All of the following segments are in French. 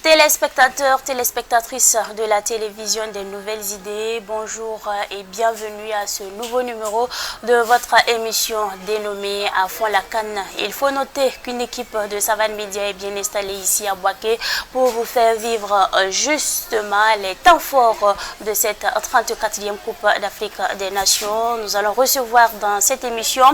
Téléspectateurs, téléspectatrices de la télévision des nouvelles idées, bonjour et bienvenue à ce nouveau numéro de votre émission dénommée À fond la canne. Il faut noter qu'une équipe de Savane Média est bien installée ici à Bouaké pour vous faire vivre justement les temps forts de cette 34e Coupe d'Afrique des Nations. Nous allons recevoir dans cette émission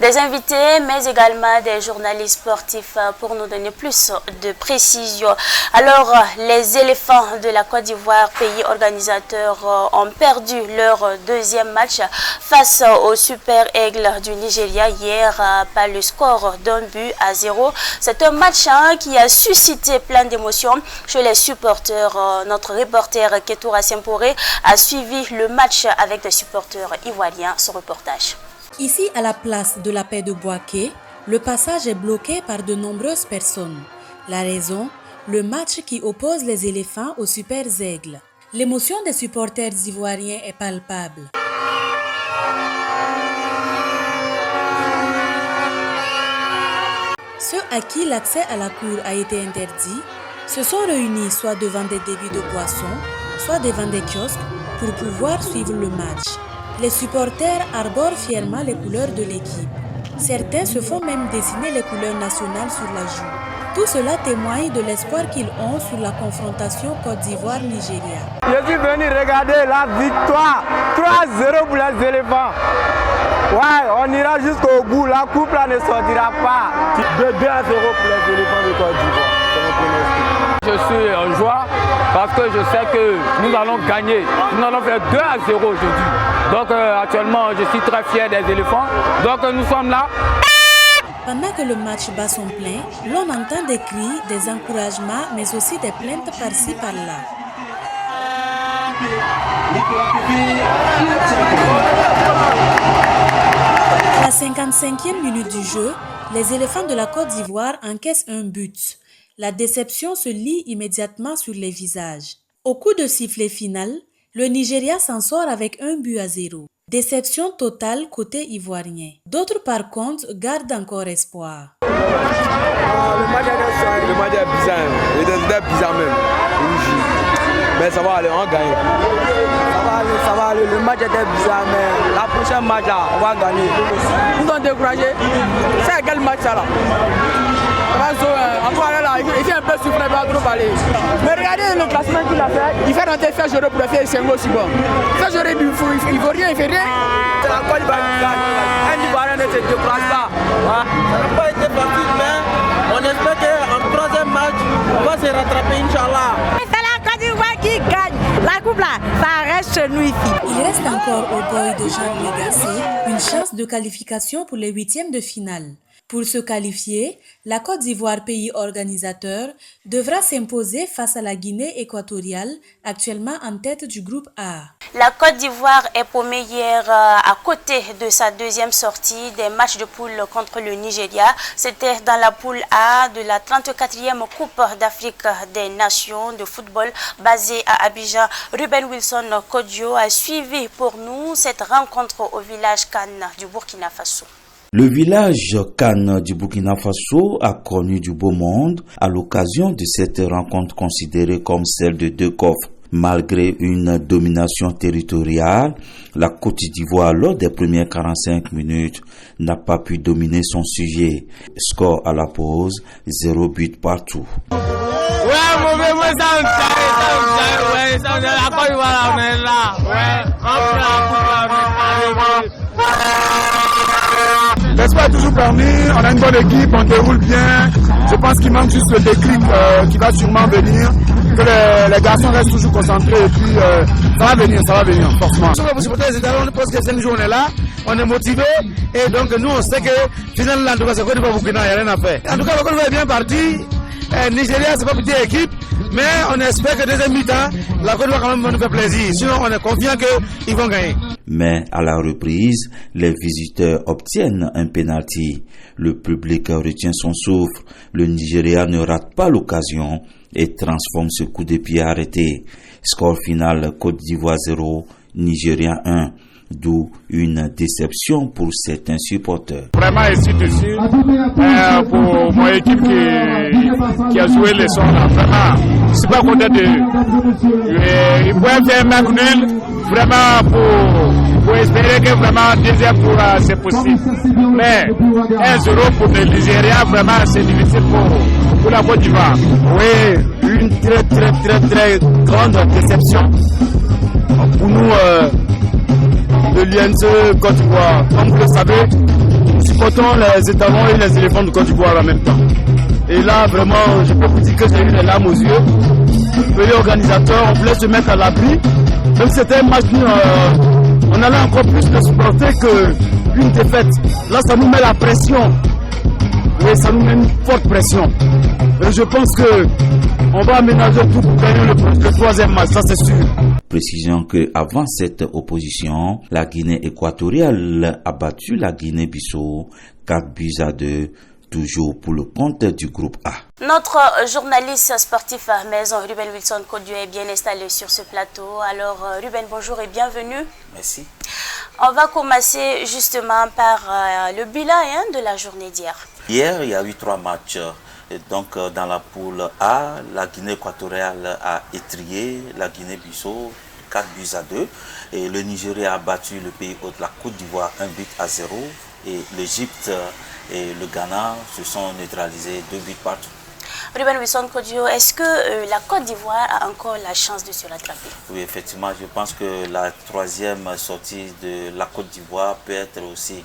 des invités mais également des journalistes sportifs pour nous donner plus de précision. Alors, les éléphants de la Côte d'Ivoire, pays organisateur, ont perdu leur deuxième match face au Super Aigle du Nigeria hier par le score d'1-0. C'est un match qui a suscité plein d'émotions chez les supporters. Notre reporter Ketoura Semporé a suivi le match avec des supporters ivoiriens. Son reportage. Ici, à la place de la paix de Bouaké, le passage est bloqué par de nombreuses personnes. La raison ? Le match qui oppose les éléphants aux super aigles. L'émotion des supporters ivoiriens est palpable. Ceux à qui l'accès à la cour a été interdit se sont réunis soit devant des débits de boissons, soit devant des kiosques pour pouvoir suivre le match. Les supporters arborent fièrement les couleurs de l'équipe. Certains se font même dessiner les couleurs nationales sur la joue. Tout cela témoigne de l'espoir qu'ils ont sur la confrontation Côte d'Ivoire-Nigeria. Je suis venu regarder la victoire 3-0 pour les éléphants. Ouais, on ira jusqu'au bout, la coupe là ne sortira pas. 2-0 pour les éléphants de Côte d'Ivoire. Je suis en joie parce que je sais que nous allons gagner. Nous allons faire 2-0 aujourd'hui. Donc actuellement, je suis très fier des éléphants. Donc nous sommes là. Pendant que le match bat son plein, l'on entend des cris, des encouragements, mais aussi des plaintes par-ci par-là. À la 55e minute du jeu, les éléphants de la Côte d'Ivoire encaissent un but. La déception se lit immédiatement sur les visages. Au coup de sifflet final, le Nigeria s'en sort avec 1-0. Déception totale côté ivoirien. D'autres par contre gardent encore espoir. Le match est bizarre, c'était bizarre même. Mais ça va aller, on gagne. Ça va aller, le match était bizarre, mais la prochaine match là, on va gagner. Nous sommes découragés. C'est quel match ça là? Il fait un peu souffler, il va trop parler. Mais regardez le classement qu'il a fait. Il fait rentrer Fajoro pour faire Sengo aussi bon. Fajoro, il vaut rien, il fait rien. C'est la Côte d'Ivoire qui gagne. Un Ivoirien ne se décourage pas. Ça n'a pas été facile, mais on espère qu'en troisième match, on va se rattraper, Inch'Allah. C'est la Côte d'Ivoire qui gagne. La coupe là, ça reste chez nous ici. Il reste encore au boy de Jean Legacy une chance de qualification pour les huitièmes de finale. Pour se qualifier, la Côte d'Ivoire, pays organisateur, devra s'imposer face à la Guinée équatoriale, actuellement en tête du groupe A. La Côte d'Ivoire est paumée hier à côté de sa deuxième sortie des matchs de poule contre le Nigeria. C'était dans la poule A de la 34e Coupe d'Afrique des Nations de football basée à Abidjan. Ruben Wilson Kodjo a suivi pour nous cette rencontre au village Cannes du Burkina Faso. Le village Cannes du Burkina Faso a connu du beau monde à l'occasion de cette rencontre considérée comme celle de deux coffres. Malgré une domination territoriale, la Côte d'Ivoire, lors des premières 45 minutes, n'a pas pu dominer son sujet. Score à la pause, 0 but partout. L'espoir est toujours permis, on a une bonne équipe, on déroule bien. Je pense qu'il manque juste le déclic qui va sûrement venir. Que les garçons restent toujours concentrés et puis ça va venir, forcément. On pense que 5 jours on est là, on est motivé et donc nous on sait que finalement en tout cas c'est Côte d'Ivoire Burkina, il n'y a rien à faire. En tout cas, la Côte d'Ivoire est bien partie. Nigeria, c'est pas une petite équipe, mais on espère que deuxième mi-temps, la Côte d'Ivoire quand même va nous faire plaisir. Sinon, on est confiant qu'ils vont gagner. Mais à la reprise, les visiteurs obtiennent un pénalty. Le public retient son souffle. Le Nigeria ne rate pas l'occasion et transforme ce coup de pied arrêté. Score final, Côte d'Ivoire 0, Nigeria 1. d'où une déception pour certains supporters. Vraiment, je suis déçu pour mon équipe qui a joué les sons là. Vraiment, je ne suis pas content de eux. Ils pouvaient faire un match nul, vraiment pour espérer que vraiment deuxième tour c'est possible. Mais 1-0 pour le Nigeria, vraiment c'est difficile pour la Côte d'Ivoire. Oui, une très grande déception pour nous, le l'INC Côte d'Ivoire. Comme vous le savez, nous supportons les étalons et les éléphants de Côte d'Ivoire en même temps. Et là, vraiment, je peux vous dire que j'ai eu les larmes aux yeux. Le pays organisateur, on voulait se mettre à l'abri. Même si c'était un match nul, on allait encore plus le supporter qu'une défaite. Là, ça nous met la pression. Oui, ça nous met une forte pression. Et je pense qu'on va aménager tout pour gagner le troisième match, ça c'est sûr. Précisons qu'avant cette opposition, la Guinée équatoriale a battu la Guinée-Bissau 4-2, toujours pour le compte du groupe A. Notre journaliste sportif à maison, Ruben Wilson Kodiou, est bien installé sur ce plateau. Alors Ruben, bonjour et bienvenue. Merci. On va commencer justement par le bilan de la journée d'hier. Hier, il y a eu 3 matchs. Donc dans la poule A, la Guinée équatoriale a étrié la Guinée-Bissau 4-2. Et le Nigeria a battu le pays hôte, la Côte d'Ivoire, 1-0. Et l'Égypte et le Ghana se sont neutralisés 2-1. Ruben Wilson Kodiou, est-ce que la Côte d'Ivoire a encore la chance de se rattraper? Oui, effectivement, je pense que la troisième sortie de la Côte d'Ivoire peut être aussi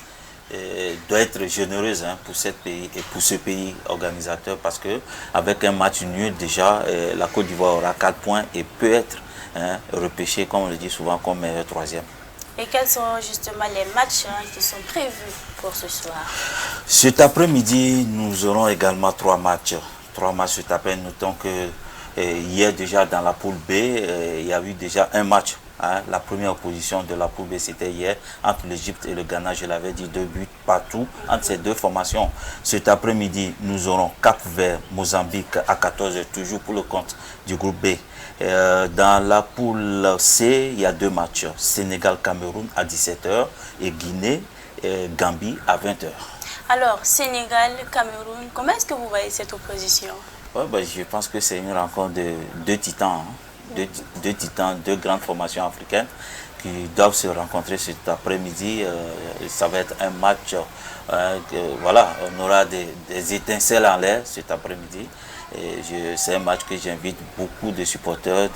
doit être généreuse pour ce pays organisateur, parce que avec un match nul déjà, la Côte d'Ivoire aura 4 points et peut être repêchée, comme on le dit souvent, comme meilleur troisième. Et quels sont justement les matchs qui sont prévus pour ce soir? Cet après-midi, nous aurons également 3 matchs. 3 matchs cet après-midi. Notons que hier déjà dans la poule B, il y a eu déjà un match. La première opposition de la poule B, c'était hier entre l'Égypte et le Ghana. Je l'avais dit, 2 buts partout entre ces deux formations. Cet après-midi, nous aurons Cap-Vert, Mozambique à 14h, toujours pour le compte du groupe B. Dans la poule C, il y a 2 matchs. Sénégal-Cameroun à 17h et Guinée-Gambie à 20h. Alors, Sénégal-Cameroun, comment est-ce que vous voyez cette opposition? Je pense que c'est une rencontre de 2 titans. Deux titans, 2 grandes formations africaines qui doivent se rencontrer cet après-midi. Ça va être un match, voilà, on aura des étincelles en l'air cet après-midi. C'est un match que j'invite beaucoup de supporters,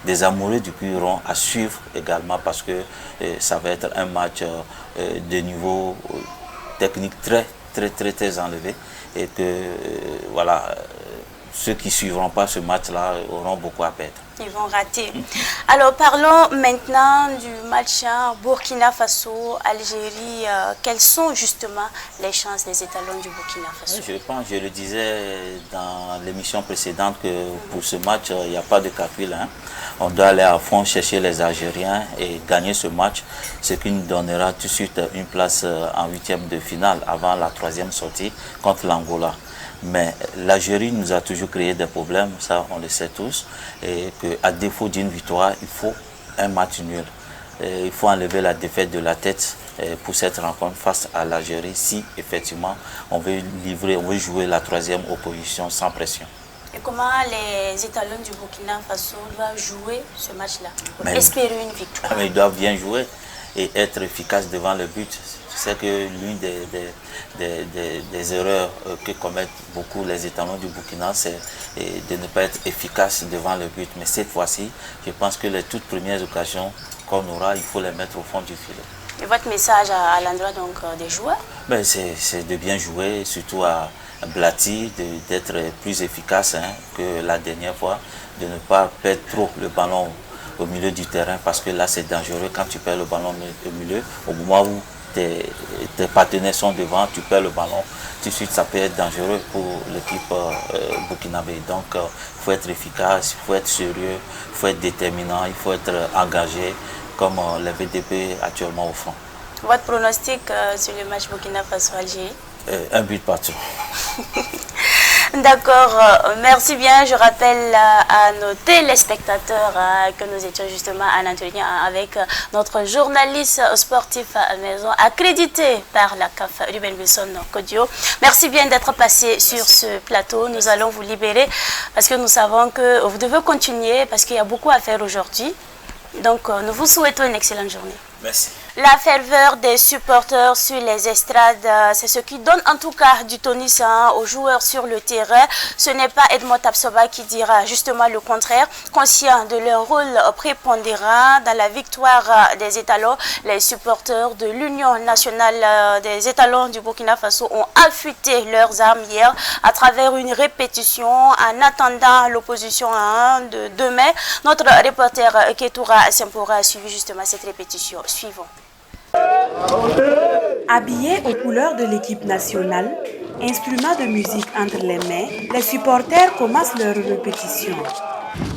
des amoureux du Cuiron à suivre également, parce que ça va être un match de niveau technique très enlevé, et que voilà, ceux qui ne suivront pas ce match-là auront beaucoup à perdre. Ils vont rater. Alors parlons maintenant du match Burkina Faso-Algérie. Quelles sont justement les chances des étalons du Burkina Faso? Je le disais dans l'émission précédente que pour ce match, il n'y a pas de calcul. On doit aller à fond chercher les Algériens et gagner ce match, ce qui nous donnera tout de suite une place en 8e de finale avant la 3e sortie contre l'Angola. Mais l'Algérie nous a toujours créé des problèmes, ça on le sait tous, et qu'à défaut d'une victoire, il faut un match nul. Il faut enlever la défaite de la tête pour cette rencontre face à l'Algérie, si effectivement on veut jouer la 3e opposition sans pression. Et comment les étalons du Burkina Faso doivent jouer ce match-là pour espérer une victoire? Mais ils doivent bien jouer et être efficaces devant le but. C'est que l'une des erreurs que commettent beaucoup les étalons du Burkina, c'est de ne pas être efficace devant le but. Mais cette fois-ci, je pense que les toutes premières occasions qu'on aura, il faut les mettre au fond du filet. Et votre message à l'endroit des joueurs? C'est de bien jouer, surtout à Blati, d'être plus efficace que la dernière fois, de ne pas perdre trop le ballon au milieu du terrain, parce que là c'est dangereux quand tu perds le ballon au milieu. Au moment où tes partenaires sont devant, tu perds le ballon, tout de suite ça peut être dangereux pour l'équipe burkinabé. Donc il faut être efficace, il faut être sérieux, il faut être déterminant, il faut être engagé comme les VDP actuellement au fond. Votre pronostic sur le match Burkina Faso-Algérie? 1 but partout. D'accord, merci bien. Je rappelle à nos téléspectateurs que nous étions justement en entretien avec notre journaliste sportif à maison, accrédité par la CAF Ruben Wilson Kodio. Merci bien d'être passé sur ce plateau. Nous allons vous libérer parce que nous savons que vous devez continuer parce qu'il y a beaucoup à faire aujourd'hui. Donc, nous vous souhaitons une excellente journée. Merci. La ferveur des supporters sur les estrades, c'est ce qui donne en tout cas du tonus aux joueurs sur le terrain. Ce n'est pas Edmond Tapsoba qui dira justement le contraire. Conscient de leur rôle prépondérant dans la victoire des étalons, les supporters de l'Union nationale des étalons du Burkina Faso ont affûté leurs armes hier à travers une répétition en attendant l'opposition de demain. Notre reporter Ketoura Sempora a suivi justement cette répétition. Suivons. Habillés aux couleurs de l'équipe nationale, instruments de musique entre les mains, les supporters commencent leur répétition.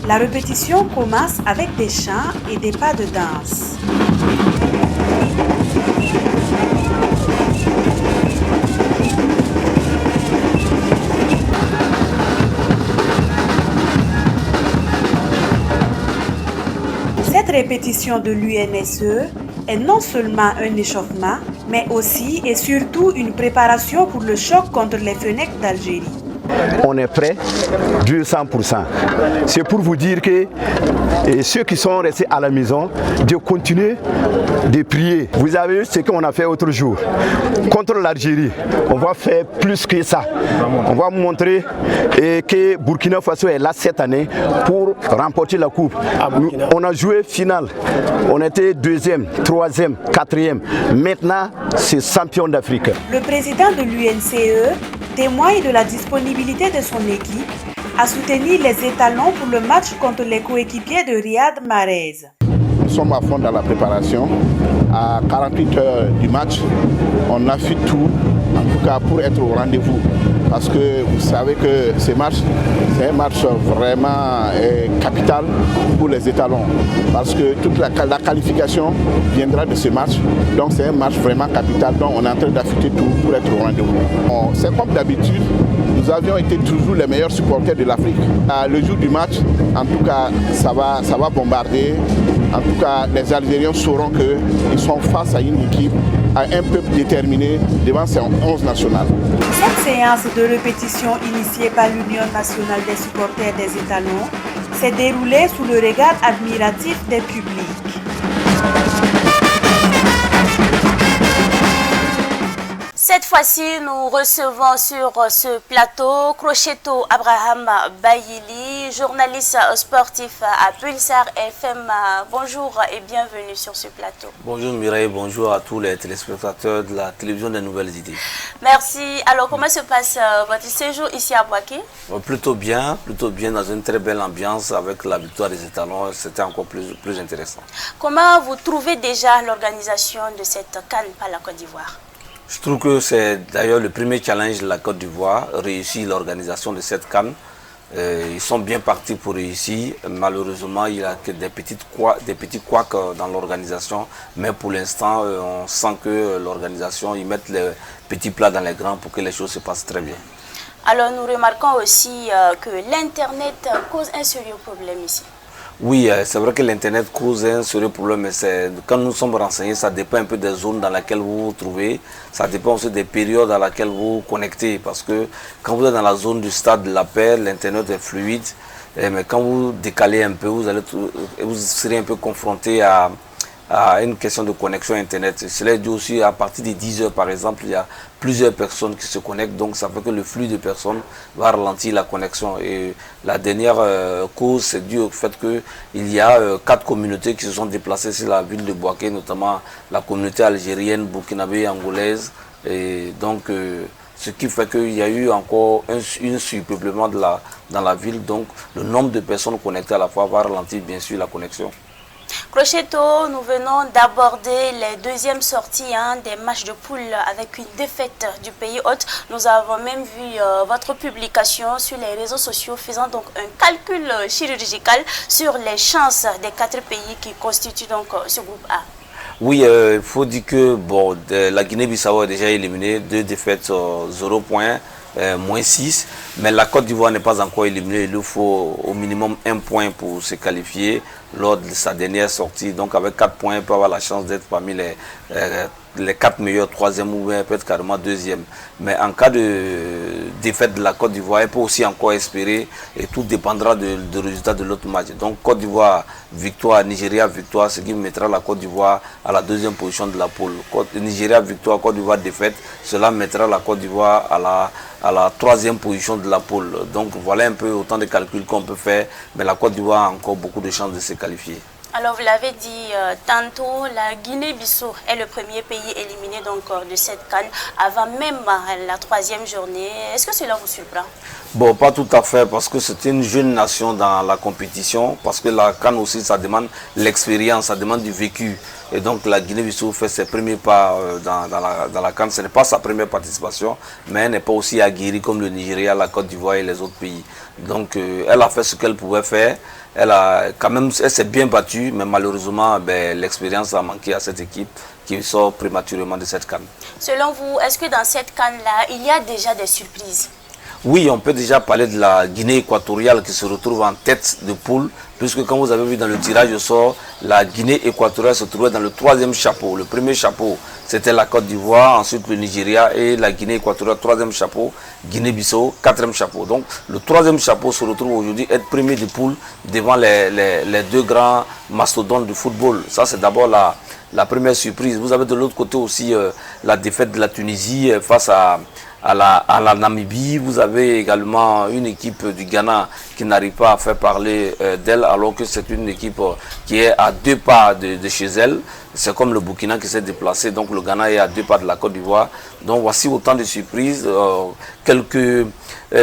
La répétition commence avec des chants et des pas de danse. Cette répétition de l'UNSE est non seulement un échauffement, mais aussi et surtout une préparation pour le choc contre les Fennecs d'Algérie. On est prêt, 200%. C'est pour vous dire que ceux qui sont restés à la maison, de continuer de prier. Vous avez vu ce qu'on a fait l'autre jour. Contre l'Algérie, on va faire plus que ça. On va montrer que Burkina Faso est là cette année pour remporter la coupe. On a joué finale. On était 2e, 3e, 4e. Maintenant, c'est champion d'Afrique. Le président de l'UNCE témoigne de la disponibilité de son équipe à soutenir les étalons pour le match contre les coéquipiers de Riyad Mahrez. Nous sommes à fond dans la préparation. À 48 heures du match, on a fait tout, en tout cas pour être au rendez-vous. Parce que vous savez que ce match, c'est un match vraiment capital pour les étalons. Parce que toute la qualification viendra de ce match. Donc c'est un match vraiment capital. Donc on est en train d'affûter tout pour être au rendez-vous. C'est comme d'habitude, nous avions été toujours les meilleurs supporters de l'Afrique. Le jour du match, en tout cas, ça va bombarder. En tout cas, les Algériens sauront qu'ils sont face à une équipe, à un peuple déterminé devant ses 11 nationales. Cette séance de répétition initiée par l'Union nationale des supporters des étalons s'est déroulée sous le regard admiratif des publics. Cette fois-ci, nous recevons sur ce plateau Crochetto Abraham Bayili, journaliste sportif à Pulsar FM. Bonjour et bienvenue sur ce plateau. Bonjour Mireille, bonjour à tous les téléspectateurs de la télévision des Nouvelles Idées. Merci. Alors, comment se passe votre séjour ici à Bouaké? Plutôt bien, dans une très belle ambiance avec la victoire des étalons. C'était encore plus intéressant. Comment vous trouvez déjà l'organisation de cette CAN par la Côte d'Ivoire? Je trouve que c'est d'ailleurs le premier challenge de la Côte d'Ivoire, réussir l'organisation de cette CAN. Ils sont bien partis pour réussir. Malheureusement, il y a que des petits couacs dans l'organisation. Mais pour l'instant, on sent que l'organisation, ils mettent les petits plats dans les grands pour que les choses se passent très bien. Alors, nous remarquons aussi que l'Internet cause un sérieux problème ici. Oui, c'est vrai que l'Internet cause un sérieux problème, mais quand nous sommes renseignés, ça dépend un peu des zones dans lesquelles vous vous trouvez. Ça dépend aussi des périodes dans lesquelles vous vous connectez. Parce que quand vous êtes dans la zone du stade de la paix, l'Internet est fluide. Mais quand vous décalez un peu, vous serez un peu confronté à une question de connexion Internet. Cela dit aussi, à partir de 10 heures par exemple, il y a plusieurs personnes qui se connectent, donc ça fait que le flux de personnes va ralentir la connexion. Et la dernière cause, c'est dû au fait qu'il y a 4 communautés qui se sont déplacées sur la ville de Bouaké, notamment la communauté algérienne, burkinabé, angolaise. Et donc, ce qui fait qu'il y a eu encore un surpeuplement dans la ville, donc le nombre de personnes connectées à la fois va ralentir bien sûr la connexion. Crochetto, nous venons d'aborder les deuxièmes sorties des matchs de poule avec une défaite du pays hôte. Nous avons même vu votre publication sur les réseaux sociaux faisant donc un calcul chirurgical sur les chances des 4 pays qui constituent donc ce groupe A. Oui, il faut dire que la Guinée-Bissau est déjà éliminée, 2 défaites, 0 points. moins 6. Mais la Côte d'Ivoire n'est pas encore éliminée. Il lui faut au minimum 1 point pour se qualifier lors de sa dernière sortie. Donc avec 4 points, il peut avoir la chance d'être parmi les 4 meilleurs, 3e ou bien peut-être carrément 2e. Mais en cas de défaite de la Côte d'Ivoire, elle peut aussi encore espérer et tout dépendra du résultat de l'autre match. Donc Côte d'Ivoire, victoire, Nigeria, victoire, ce qui mettra la Côte d'Ivoire à la 2e position de la poule. Nigeria, victoire, Côte d'Ivoire, défaite, cela mettra la Côte d'Ivoire à la 3e position de la poule. Donc voilà un peu autant de calculs qu'on peut faire, mais la Côte d'Ivoire a encore beaucoup de chances de se qualifier. Alors, vous l'avez dit tantôt, la Guinée-Bissau est le premier pays éliminé donc, de cette CAN avant même la 3e journée. Est-ce que cela vous surprend? Bon, pas tout à fait, parce que c'est une jeune nation dans la compétition, parce que la CAN aussi, ça demande l'expérience, ça demande du vécu. Et donc la Guinée-Bissau fait ses premiers pas dans la CAN. Ce n'est pas sa première participation, mais elle n'est pas aussi aguerrie comme le Nigeria, la Côte d'Ivoire et les autres pays. Donc elle a fait ce qu'elle pouvait faire. Elle s'est bien battue, mais malheureusement, l'expérience a manqué à cette équipe qui sort prématurément de cette CAN. Selon vous, est-ce que dans cette CAN-là, il y a déjà des surprises? Oui, on peut déjà parler de la Guinée équatoriale qui se retrouve en tête de poule, puisque comme vous avez vu dans le tirage au sort, la Guinée équatoriale se trouvait dans le 3e chapeau. Le premier chapeau, c'était la Côte d'Ivoire, ensuite le Nigeria et la Guinée équatoriale, 3e chapeau, Guinée-Bissau, 4e chapeau. Donc le 3e chapeau se retrouve aujourd'hui être premier de poule devant les deux grands mastodontes du football. Ça, c'est d'abord la première surprise. Vous avez de l'autre côté aussi la défaite de la Tunisie face à la Namibie. Vous avez également une équipe du Ghana qui n'arrive pas à faire parler d'elle, alors que c'est une équipe qui est à 2 pas de chez elle. C'est comme le Burkina qui s'est déplacé, donc le Ghana est à 2 pas de la Côte d'Ivoire. Donc voici autant de surprises. Quelques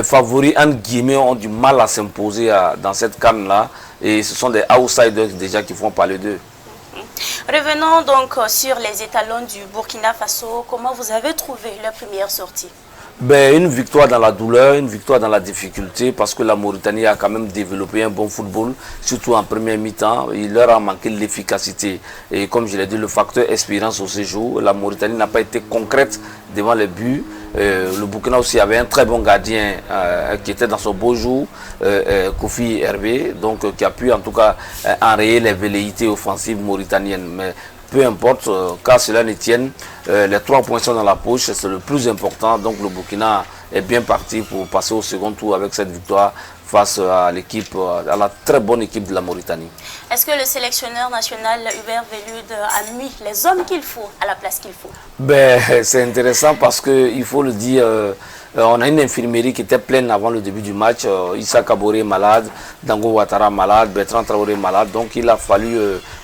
favoris, entre guillemets, ont du mal à s'imposer dans cette CAN-là. Et ce sont des outsiders déjà qui font parler d'eux. Revenons donc sur les étalons du Burkina Faso. Comment vous avez trouvé leur première sortie? Une victoire dans la douleur, une victoire dans la difficulté, parce que la Mauritanie a quand même développé un bon football, surtout en première mi-temps. Il leur a manqué l'efficacité. Et comme je l'ai dit, le facteur expérience au séjour, la Mauritanie n'a pas été concrète devant les buts. Le Burkina aussi avait un très bon gardien qui était dans son beau jour, Kofi Hervé, donc qui a pu en tout cas enrayer les velléités offensives mauritaniennes. Mais peu importe, car cela ne tienne, les 3 points sont dans la poche, c'est le plus important. Donc le Burkina est bien parti pour passer au second tour avec cette victoire face à à la très bonne équipe de la Mauritanie. Est-ce que le sélectionneur national Hubert Velud a mis les hommes qu'il faut à la place qu'il faut? C'est intéressant parce qu'il faut le dire, on a une infirmerie qui était pleine avant le début du match. Issa Kaboré est malade, Dango Ouattara malade, Bertrand Traoré est malade. Donc il a fallu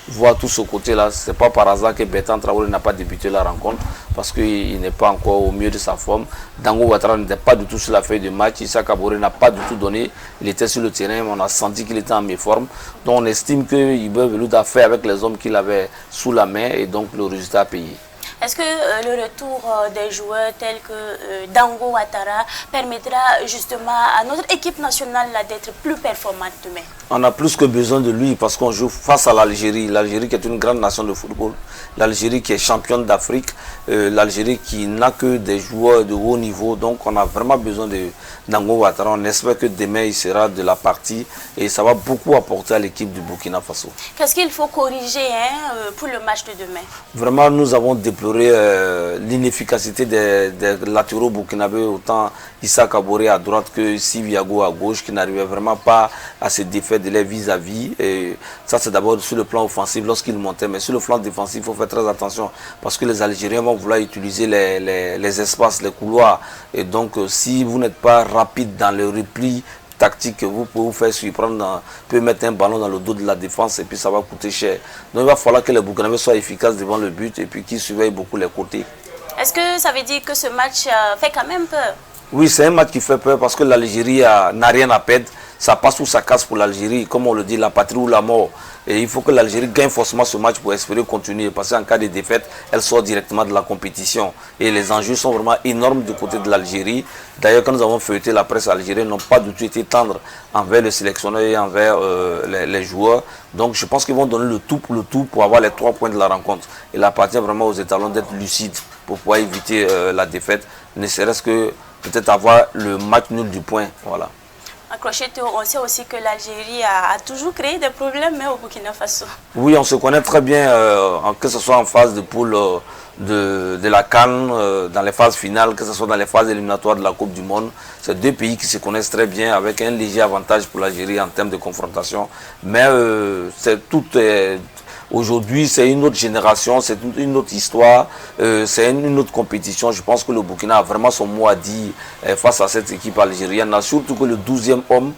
voir tout ce côté-là. Ce n'est pas par hasard que Bertrand Traoré n'a pas débuté la rencontre, parce qu'il n'est pas encore au mieux de sa forme. Dango Ouattara n'était pas du tout sur la feuille de match. Issa Kaboré n'a pas du tout donné. Il était sur le terrain, mais on a senti qu'il était en méforme. Donc on estime que Hubert Velud a fait avec les hommes qu'il avait sous la main, et donc le résultat a payé. Est-ce que le retour des joueurs tels que Dango Ouattara permettra justement à notre équipe nationale d'être plus performante demain? On a plus que besoin de lui, parce qu'on joue face à l'Algérie. L'Algérie qui est une grande nation de football. L'Algérie qui est championne d'Afrique. L'Algérie qui n'a que des joueurs de haut niveau. Donc on a vraiment besoin de Dango Ouattara. On espère que demain il sera de la partie et ça va beaucoup apporter à l'équipe du Burkina Faso. Qu'est-ce qu'il faut corriger pour le match de demain? Vraiment, nous avons déploré l'inefficacité des latéraux burkinabés, autant Issa Kaboré à droite que Siviago à gauche, qui n'arrivaient vraiment pas à se défaire de les vis-à-vis. Et ça, c'est d'abord sur le plan offensif lorsqu'ils montaient, mais sur le plan défensif, il faut faire très attention, parce que les Algériens vont vouloir utiliser les espaces, les couloirs. Et donc, si vous n'êtes pas rapide dans le repli tactique, vous pouvez vous faire surprendre, peut mettre un ballon dans le dos de la défense et puis ça va coûter cher. Donc il va falloir que les Burkinabés soient efficaces devant le but et puis qu'ils surveillent beaucoup les côtés. Est-ce que ça veut dire que ce match fait quand même peur? Oui, c'est un match qui fait peur parce que l'Algérie n'a rien à perdre. Ça passe ou ça casse pour l'Algérie, comme on le dit, la patrie ou la mort. Et il faut que l'Algérie gagne forcément ce match pour espérer continuer. Parce qu'en cas de défaite, elle sort directement de la compétition. Et les enjeux sont vraiment énormes du côté de l'Algérie. D'ailleurs, quand nous avons feuilleté la presse algérienne, n'ont pas du tout été tendres envers le sélectionneur et envers les joueurs. Donc je pense qu'ils vont donner le tout pour avoir les 3 points de la rencontre. Il appartient vraiment aux étalons d'être lucides pour pouvoir éviter la défaite, ne serait-ce que peut-être avoir le match nul du point. Voilà. À Crochetto, on sait aussi que l'Algérie a toujours créé des problèmes au Burkina Faso. Oui, on se connaît très bien, que ce soit en phase de poule de la CAN, dans les phases finales, que ce soit dans les phases éliminatoires de la Coupe du Monde. C'est deux pays qui se connaissent très bien, avec un léger avantage pour l'Algérie en termes de confrontation. Mais aujourd'hui, c'est une autre génération, c'est une autre histoire, c'est une autre compétition. Je pense que le Burkina a vraiment son mot à dire face à cette équipe algérienne. Surtout que le 12e homme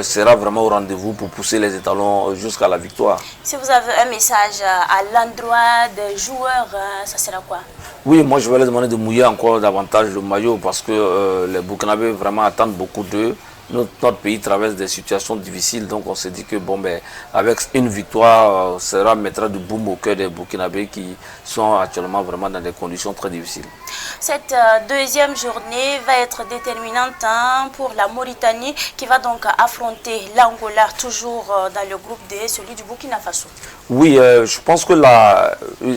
sera vraiment au rendez-vous pour pousser les étalons jusqu'à la victoire. Si vous avez un message à l'endroit des joueurs, ça sera quoi? Oui, moi je vais les demander de mouiller encore davantage le maillot parce que les Burkinabés vraiment attendent beaucoup d'eux. Notre pays traverse des situations difficiles, donc on s'est dit que bon, ben, avec une victoire, ça mettra du boom au cœur des Burkinabés qui sont actuellement vraiment dans des conditions très difficiles. Cette deuxième journée va être déterminante pour la Mauritanie qui va donc affronter l'Angola, toujours dans le groupe D, celui du Burkina Faso. Oui, je pense que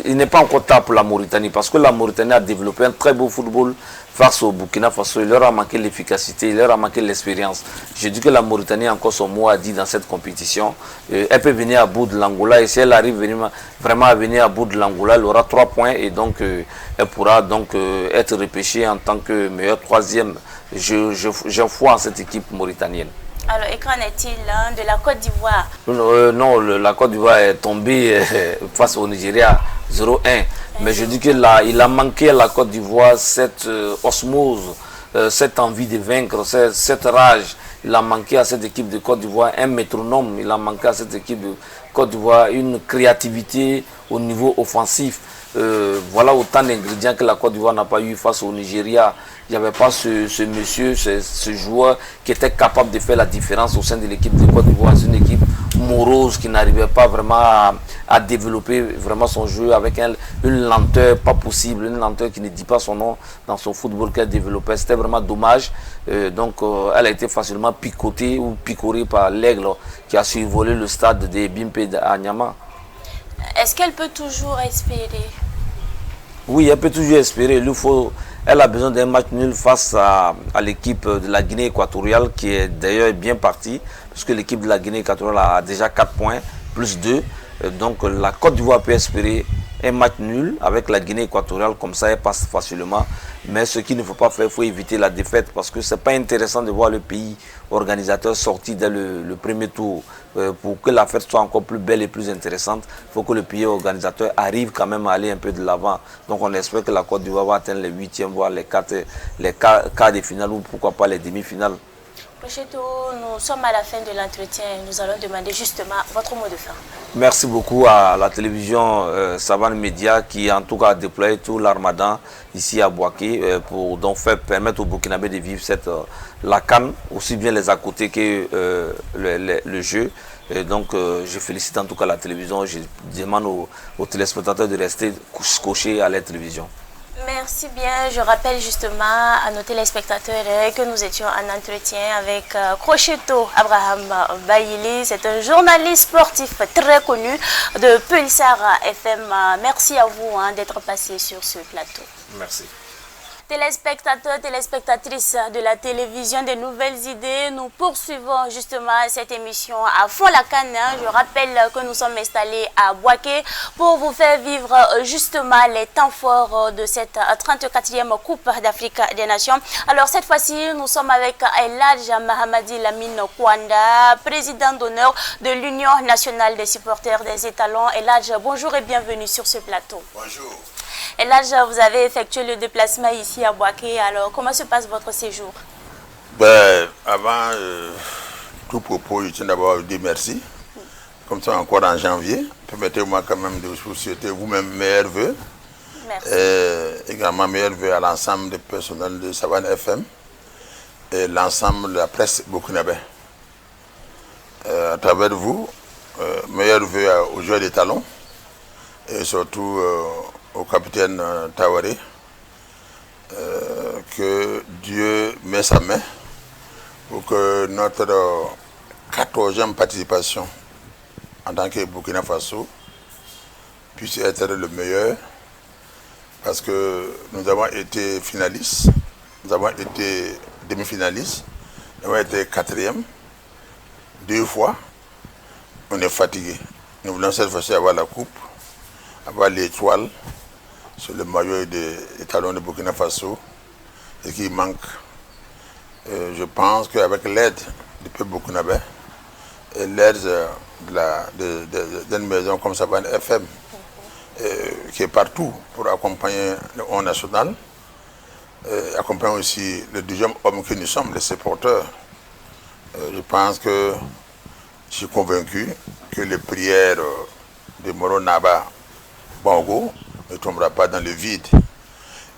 il n'est pas encore tard pour la Mauritanie parce que la Mauritanie a développé un très beau football face au Burkina Faso. Il leur a manqué l'efficacité, il leur a manqué l'expérience. Je dis que la Mauritanie a encore son mot à dire dans cette compétition. Elle peut venir à bout de l'Angola et si elle arrive vraiment à venir à bout de l'Angola, elle aura 3 points et donc elle pourra donc être repêchée en tant que meilleure troisième. J'ai foi en cette équipe mauritanienne. Alors, et qu'en est-il de la Côte d'Ivoire? Non, la Côte d'Ivoire est tombée face au Nigeria 0-1. Mais je dis qu'il a manqué à la Côte d'Ivoire cette osmose, cette envie de vaincre, cette rage. Il a manqué à cette équipe de Côte d'Ivoire un métronome. Il a manqué à cette équipe de Côte d'Ivoire une créativité au niveau offensif. Voilà autant d'ingrédients que la Côte d'Ivoire n'a pas eu face au Nigeria. Il n'y avait pas ce monsieur, ce joueur qui était capable de faire la différence au sein de l'équipe de Côte d'Ivoire. C'est une équipe morose qui n'arrivait pas vraiment à développer vraiment son jeu avec une lenteur pas possible, une lenteur qui ne dit pas son nom dans son football qu'elle développait. C'était vraiment dommage. Donc elle a été facilement picotée ou picorée par l'Aigle qui a survolé le stade de Bimpe à Niamey. Est-ce qu'elle peut toujours espérer? Oui, elle peut toujours espérer. Elle a besoin d'un match nul face à l'équipe de la Guinée équatoriale qui est d'ailleurs bien partie, puisque l'équipe de la Guinée équatoriale a déjà 4 points, plus 2. Donc la Côte d'Ivoire peut espérer un match nul avec la Guinée équatoriale, comme ça elle passe facilement. Mais ce qu'il ne faut pas faire, il faut éviter la défaite parce que ce n'est pas intéressant de voir le pays organisateur sortir dès le premier tour. Pour que la fête soit encore plus belle et plus intéressante, il faut que le pays organisateur arrive quand même à aller un peu de l'avant. Donc on espère que la Côte d'Ivoire va atteindre les 8e, voire les quarts de finale ou pourquoi pas les demi-finales. Crochetto, nous sommes à la fin de l'entretien et nous allons demander justement votre mot de fin. Merci beaucoup à la télévision Savane Média qui en tout cas a déployé tout l'armada ici à Bouaké pour donc permettre aux Burkinabés de vivre la CAN, aussi bien les à côté que le jeu. Et donc je félicite en tout cas la télévision, je demande aux téléspectateurs de rester scotchés à la télévision. Merci bien. Je rappelle justement à nos téléspectateurs que nous étions en entretien avec Crochetto Abraham Bayili. C'est un journaliste sportif très connu de Pulsar FM. Merci à vous d'être passé sur ce plateau. Merci. Téléspectateurs, téléspectatrices de la télévision des nouvelles idées, nous poursuivons justement cette émission à fond la canne. Je rappelle que nous sommes installés à Bouaké pour vous faire vivre justement les temps forts de cette 34e Coupe d'Afrique des Nations. Alors cette fois-ci, nous sommes avec El Hadj Mahamadi Lamine Kwanda, président d'honneur de l'Union nationale des supporters des étalons. El Hadj, bonjour et bienvenue sur ce plateau. Bonjour. Et là, vous avez effectué le déplacement ici à Bouaké. Alors, comment se passe votre séjour? Avant tout propos, je tiens d'abord à vous dire merci. Comme ça, encore en janvier. Permettez-moi quand même de vous souhaiter vous-même meilleurs vœux. Merci. Également meilleurs vœux à l'ensemble des personnels de Savane FM et l'ensemble de la presse burkinabé. À travers vous, meilleurs vœux aux joueurs des talons et surtout au capitaine Tawaré, que Dieu met sa main pour que notre 14e participation en tant que Burkina Faso puisse être le meilleur, parce que nous avons été finalistes nous avons été demi-finalistes, nous avons été 4e, 2 fois. On est fatigué. Nous voulons cette fois-ci avoir la coupe, avoir l'étoile sur le maillot des talons de Burkina Faso, et qui manque. Je pense qu'avec l'aide du peuple burkinabé et l'aide d'une maison comme Savane FM, qui est partout pour accompagner le Haut national, accompagner aussi le deuxième homme que nous sommes, les supporters. Je pense que je suis convaincu que les prières de Moro Naba Bongo ne tomberont pas dans le vide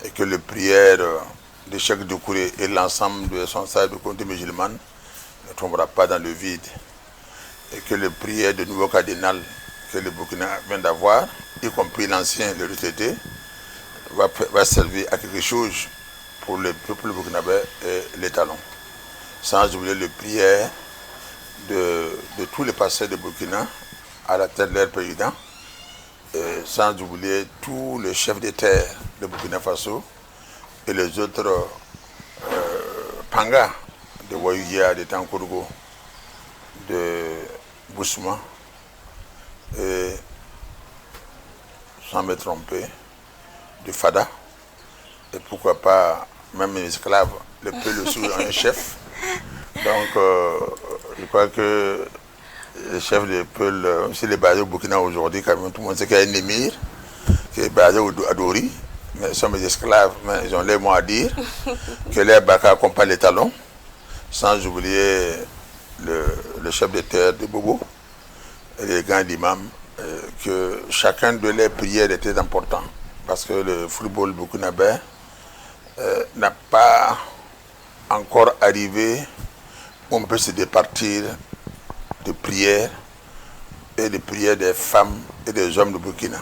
et que les prières de Cheikh Doucouré et l'ensemble de son stade de communauté musulmane ne tomberont pas dans le vide et que les prières de nouveau cardinal que le Burkina vient d'avoir, y compris l'ancien, le retraité, va servir à quelque chose pour le peuple burkinabé et les talons. Sans oublier les prières de tous les pasteurs de Burkina à la tête de leur président, et sans oublier tous les chefs de terre de Burkina Faso et les autres pangas de Wayouya, de Tankourgo, de Boussouma, et sans me tromper, de Fada, et pourquoi pas même les esclaves, le peuple sous un chef. Donc, je crois que le chef de Peul, s'il est basé au Burkina aujourd'hui, quand même, tout le monde sait qu'il y a un émir qui est basé à Dori, mais ils sont mes esclaves, mais ils ont les mots à dire, que les Baka accompagnent les talons, sans oublier le chef de terre de Bobo et les grands d'imam, que chacun de leurs prières était important, parce que le football burkinabé n'a pas encore arrivé où on peut se départir de prières et de prières des femmes et des hommes de Burkina.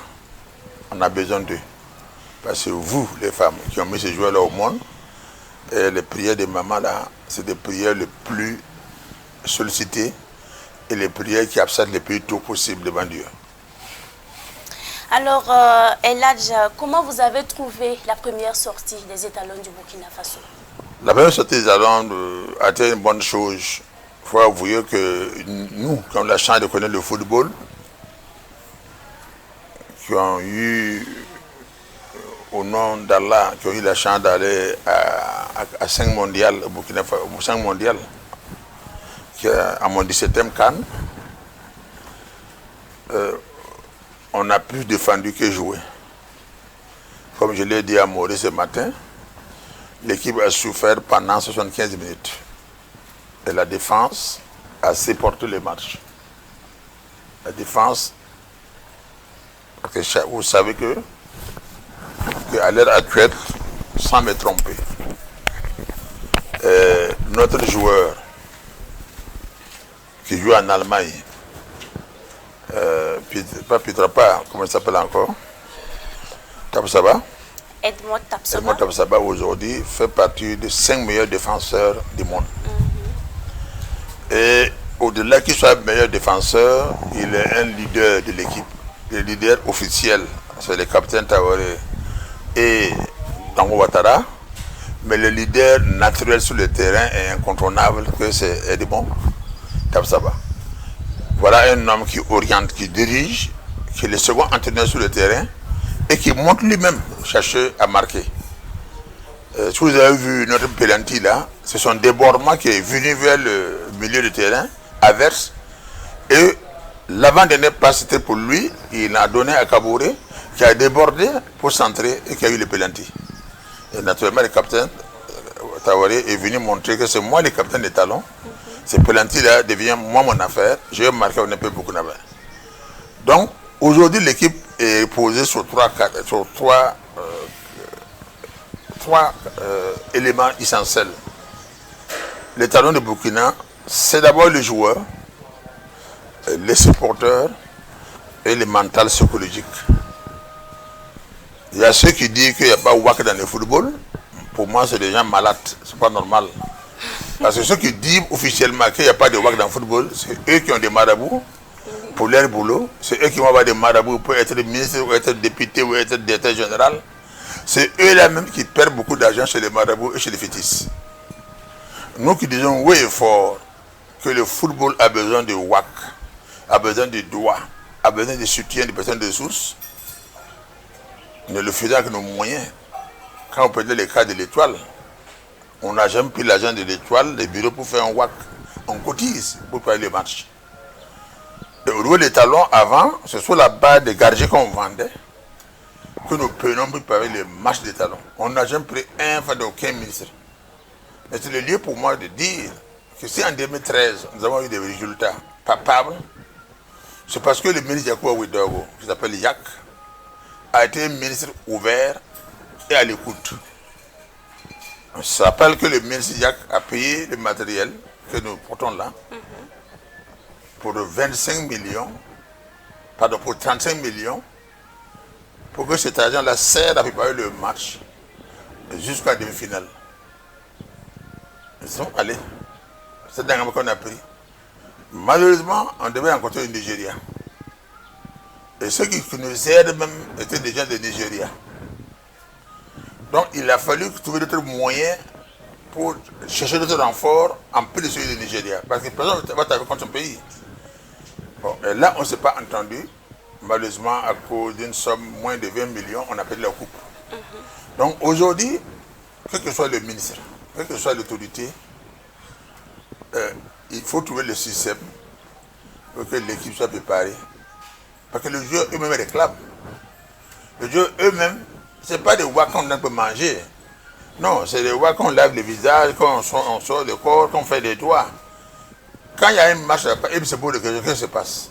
On a besoin d'eux. Parce que vous, les femmes, qui ont mis ces joueurs-là au monde, et les prières des mamans là, c'est des prières les plus sollicitées et les prières qui absentent le plus tôt possible devant Dieu. Alors, Eladj, comment vous avez trouvé la première sortie des étalons du Burkina Faso? La première sortie des étalons a été une bonne chose. Il faut avouer que nous, qui avons la chance de connaître le football, qui ont eu, au nom d'Allah, qui ont eu la chance d'aller à 5 mondiales, au Burkina Faso, 5 mondiales, à mon 17e CAN, on a plus défendu que joué. Comme je l'ai dit à Maurice ce matin, l'équipe a souffert pendant 75 minutes. Et la défense a supporté les matchs. La défense, parce que vous savez qu'à l'heure actuelle, sans me tromper, notre joueur qui joue en Allemagne, pas Pietrapa, comment il s'appelle encore? Tapsaba. Edmond Tapsaba. Edmond Tapsaba aujourd'hui fait partie des 5 meilleurs défenseurs du monde. Et au-delà qu'il soit meilleur défenseur, il est un leader de l'équipe. Le leader officiel, c'est le capitaine Traoré et Tango Ouattara. Mais le leader naturel sur le terrain est incontournable, que c'est Edmond Tapsaba. Voilà un homme qui oriente, qui dirige, qui est le second entraîneur sur le terrain et qui monte lui-même chercher à marquer. Si vous avez vu notre penalty là, c'est son débordement qui est venu vers le milieu du terrain, averse, et l'avant-dernière passe c'était pour lui, il a donné à Kabouré, qui a débordé pour centrer et qui a eu le penalty. Et naturellement, le capitaine Traoré est venu montrer que c'est moi le capitaine des talons. Ce penalty-là devient moi mon affaire. Je vais marquer au peu beaucoup d'avant. Donc, aujourd'hui, l'équipe est posée sur trois éléments essentiels. Les talons de Burkina, c'est d'abord les joueurs, les supporters et le mental psychologique. Il y a ceux qui disent qu'il n'y a pas WAC dans le football. Pour moi, c'est des gens malades. C'est pas normal. Parce que ceux qui disent officiellement qu'il n'y a pas de WAC dans le football, c'est eux qui ont des marabouts pour leur boulot. C'est eux qui vont avoir des marabouts pour être ministre, ou être député, ou être directeur général. C'est eux-là même qui perdent beaucoup d'argent chez les marabouts et chez les fétiches. Nous qui disons oui et fort que le football a besoin de WAC, a besoin de doigts, a besoin de soutien, de personnes de ressources, ne le faisons avec nos moyens. Quand on prenait les cas de l'Étoile, on n'a jamais pris l'argent de l'Étoile, les bureaux pour faire un WAC. On cotise pour faire les matchs. Et au niveau des talons, avant, ce soit la barre de gardiens qu'on vendait, que nous prenons pour préparer les matchs des talons. On n'a jamais pris un fois d'aucun ministre. Mais c'est le lieu pour moi de dire que si en 2013, nous avons eu des résultats papables, c'est parce que le ministre Yakuba Ouedraogo, qui s'appelle Yak, a été un ministre ouvert et à l'écoute. On se rappelle que le ministre Yak a payé le matériel que nous portons là pour 25 millions, pardon, pour 35 millions, pour que cet argent-là serve à préparer le match jusqu'à la demi-finale. Ils sont allés. C'est le dernier qu'on a pris. Malheureusement, on devait rencontrer le Nigeria. Et ceux qui nous aident même étaient des gens de Nigeria. Donc il a fallu trouver d'autres moyens pour chercher d'autres renforts en plus de celui du Nigeria. Parce que personne ne va t'avoir contre son pays. Bon, et là, on ne s'est pas entendu. Malheureusement, à cause d'une somme moins de 20 millions, on a perdu la coupe. Donc aujourd'hui, quel que soit le ministre, quelle que soit l'autorité, il faut trouver le système pour que l'équipe soit préparée. Parce que les joueurs eux-mêmes réclament. Les joueurs eux-mêmes, ce n'est pas des voix qu'on peut manger. Non, c'est des voix qu'on lave le visage, qu'on sort le corps, qu'on fait des doigts. Quand il y a un match, c'est beau de quelque chose qui se passe.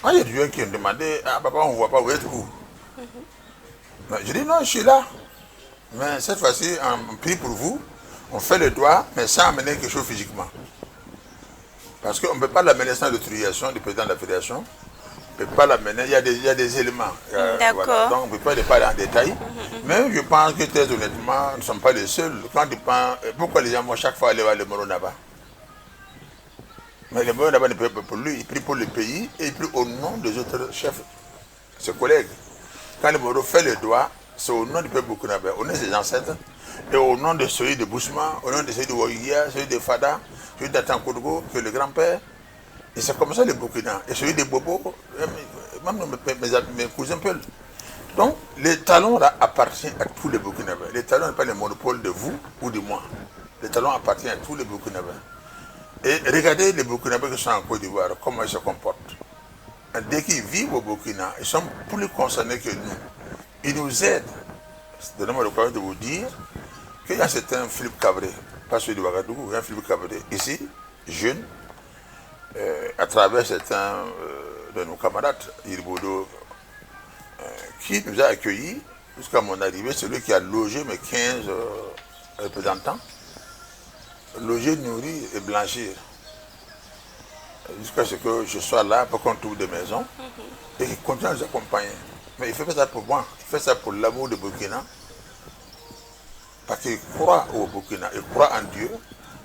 Il y a des joueurs qui ont demandé, ah papa, on ne voit pas, où êtes-vous? Je dis non, je suis là. Mais cette fois-ci, on prie pour vous, on fait le doigt, mais sans amener quelque chose physiquement. Parce qu'on ne peut pas l'amener sans l'autorisation du président de la fédération. On ne peut pas l'amener, il y a des éléments. D'accord. Voilà. Donc on ne peut pas parler en détail. Mais je pense que très honnêtement, nous ne sommes pas les seuls. Quand tu penses, pourquoi les gens vont chaque fois aller voir le Moronaba? Mais le Moronaba ne prie pas pour lui, il prie pour le pays et il prie au nom des autres chefs, ses collègues. Quand le Moro fait le doigt, c'est au nom du peuple burkinabé, au nom de ses ancêtres, et au nom de celui de Bousma, au nom de celui de Ouaguia, celui de Fada, celui d'Atan Koudgo, que le grand-père. Et c'est comme ça le Burkina. Et celui de Bobo, même mes cousins peuvent. Donc, les talons là appartiennent à tous les Burkinabés. Les talons n'est pas le monopole de vous ou de moi. Les talons appartiennent à tous les Burkinabés. Et regardez les Burkinabés qui sont en Côte d'Ivoire, comment ils se comportent. Et dès qu'ils vivent au Burkina, ils sont plus concernés que nous. Ils nous aident. Donnez-moi l'occasion de vous dire qu'il y a certains Philippe Cabré, pas celui de Ouagadougou, il y a un Philippe Cabré ici, jeune, à travers certains de nos camarades, Irbodo, qui nous a accueillis jusqu'à mon arrivée, celui qui a logé mes 15 représentants, loger, nourrir et blanchir. Jusqu'à ce que je sois là pour qu'on trouve des maisons et qu'il continue à nous accompagner. Mais il fait pas ça pour moi, il fait ça pour l'amour de Burkina. Parce qu'il croit au Burkina, il croit en Dieu.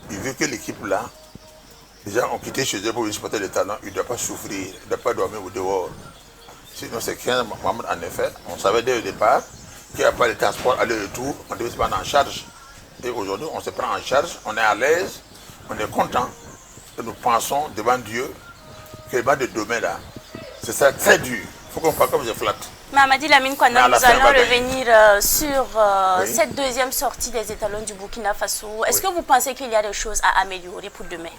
Il veut que l'équipe là, les gens ont quitté chez eux pour supporter les talents, il ne doit pas souffrir, il ne doit pas dormir au dehors. Sinon c'est 15 membres en effet, on savait dès le départ qu'il n'y a pas de transport aller-retour, on devait se prendre en charge. Et aujourd'hui on se prend en charge, on est à l'aise, on est content. Et nous pensons devant Dieu que le match de demain là, c'est ça très dur. Il faut qu'on fasse comme je flatte. Mamadi Lamine Kouana, nous allons revenir sur cette deuxième sortie des étalons du Burkina Faso. Est-ce que vous pensez qu'il y a des choses à améliorer pour demain?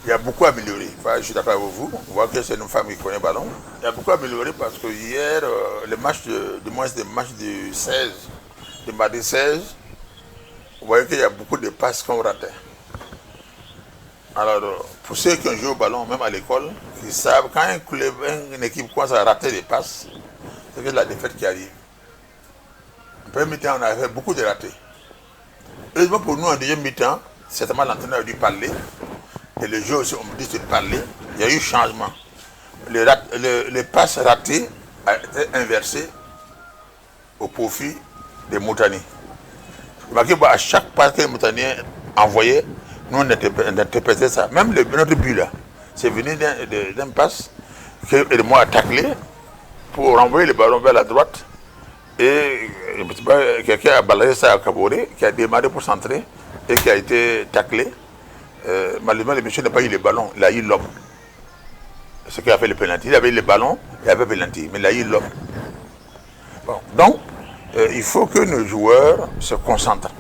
Il y a beaucoup à améliorer. Enfin, je suis d'accord avec vous. On voit que c'est une femme qui connaît le ballon. Il y a beaucoup à améliorer parce que hier, le match du 16, de mardi 16, vous voyez qu'il y a beaucoup de passes qu'on ratait. Alors, pour ceux qui ont joué au ballon, même à l'école, ils savent quand une équipe commence à rater des passes, c'est que la défaite qui arrive. En premier mi-temps, on a fait beaucoup de ratés. Heureusement pour nous, en deuxième mi-temps, certainement l'entraîneur a dû parler. Et les joueurs aussi ont dit de parler. Il y a eu changement. Les passes ratées ont été inversées au profit des Moutaniens. À chaque passe que les Moutaniens envoyaient, nous on interprétait ça. Même notre but là, c'est venu d'un passe que moi a taclé pour renvoyer le ballon vers la droite Et quelqu'un a balayé ça à Kaboré, qui a démarré pour centrer et qui a été taclé. Malheureusement, le monsieur n'a pas eu le ballon, il a eu l'homme. Ce qui a fait le penalty. Il avait le ballon, il avait le penalty, mais il a eu l'homme. Bon. Donc, il faut que nos joueurs se concentrent.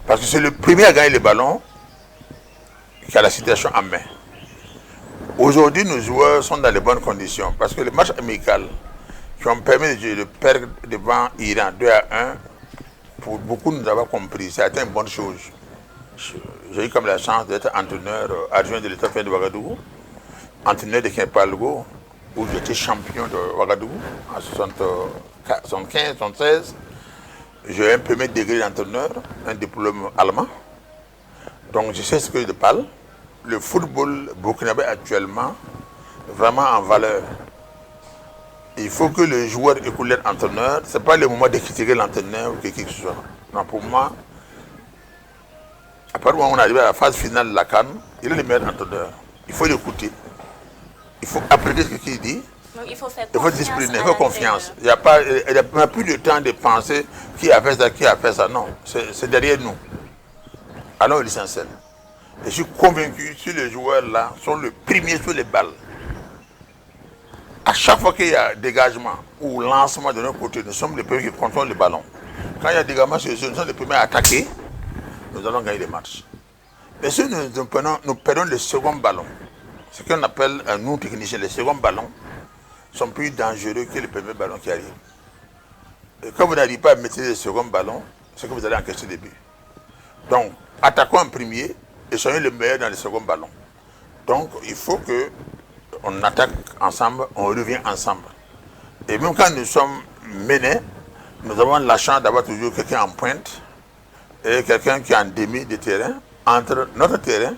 Parce que c'est le premier à gagner le ballon qui a la situation en main. Aujourd'hui, nos joueurs sont dans les bonnes conditions. Parce que le match amical qui ont permis de perdre devant Iran 2-1, pour beaucoup nous avons compris, ça a été une bonne chose. J'ai eu comme la chance d'être entraîneur adjoint de l'État de Ouagadougou, entraîneur de Kimpalgo, où j'étais champion de Ouagadougou en 75, 76. J'ai un premier degré d'entraîneur, un diplôme allemand. Donc je sais ce que je parle. Le football burkinabé actuellement, vraiment en valeur. Il faut que le joueur écoute l'entraîneur. Ce n'est pas le moment de critiquer l'entraîneur ou quelque chose. Non, pour moi, à partir du moment où on arrive à la phase finale de la CAN, il est le meilleur entraîneur. Il faut l'écouter. Il faut apprendre ce qu'il dit. Donc, il faut faire discipliner, il faut confiance. Il n'y a plus de temps de penser qui a fait ça, qui a fait ça. Non, c'est derrière nous. Allons l'essentiel. Je suis convaincu que les joueurs là sont les premiers sur les balles. À chaque fois qu'il y a dégagement ou lancement de notre côté, nous sommes les premiers qui contrôlent le ballon. Quand il y a dégagement sur les jeux, nous sommes les premiers à attaquer, nous allons gagner les matchs. Mais si nous perdons le second ballon, ce qu'on appelle, nous techniciens, les seconds ballons sont plus dangereux que le premier ballon qui arrive. Et quand vous n'arrivez pas à maîtriser le second ballon, c'est que vous allez encaisser des buts. Donc, attaquons en premier et soyons le meilleur dans le second ballon. Donc, il faut que on attaque ensemble, on revient ensemble. Et même quand nous sommes menés, nous avons la chance d'avoir toujours quelqu'un en pointe et quelqu'un qui est en demi de terrain, entre notre terrain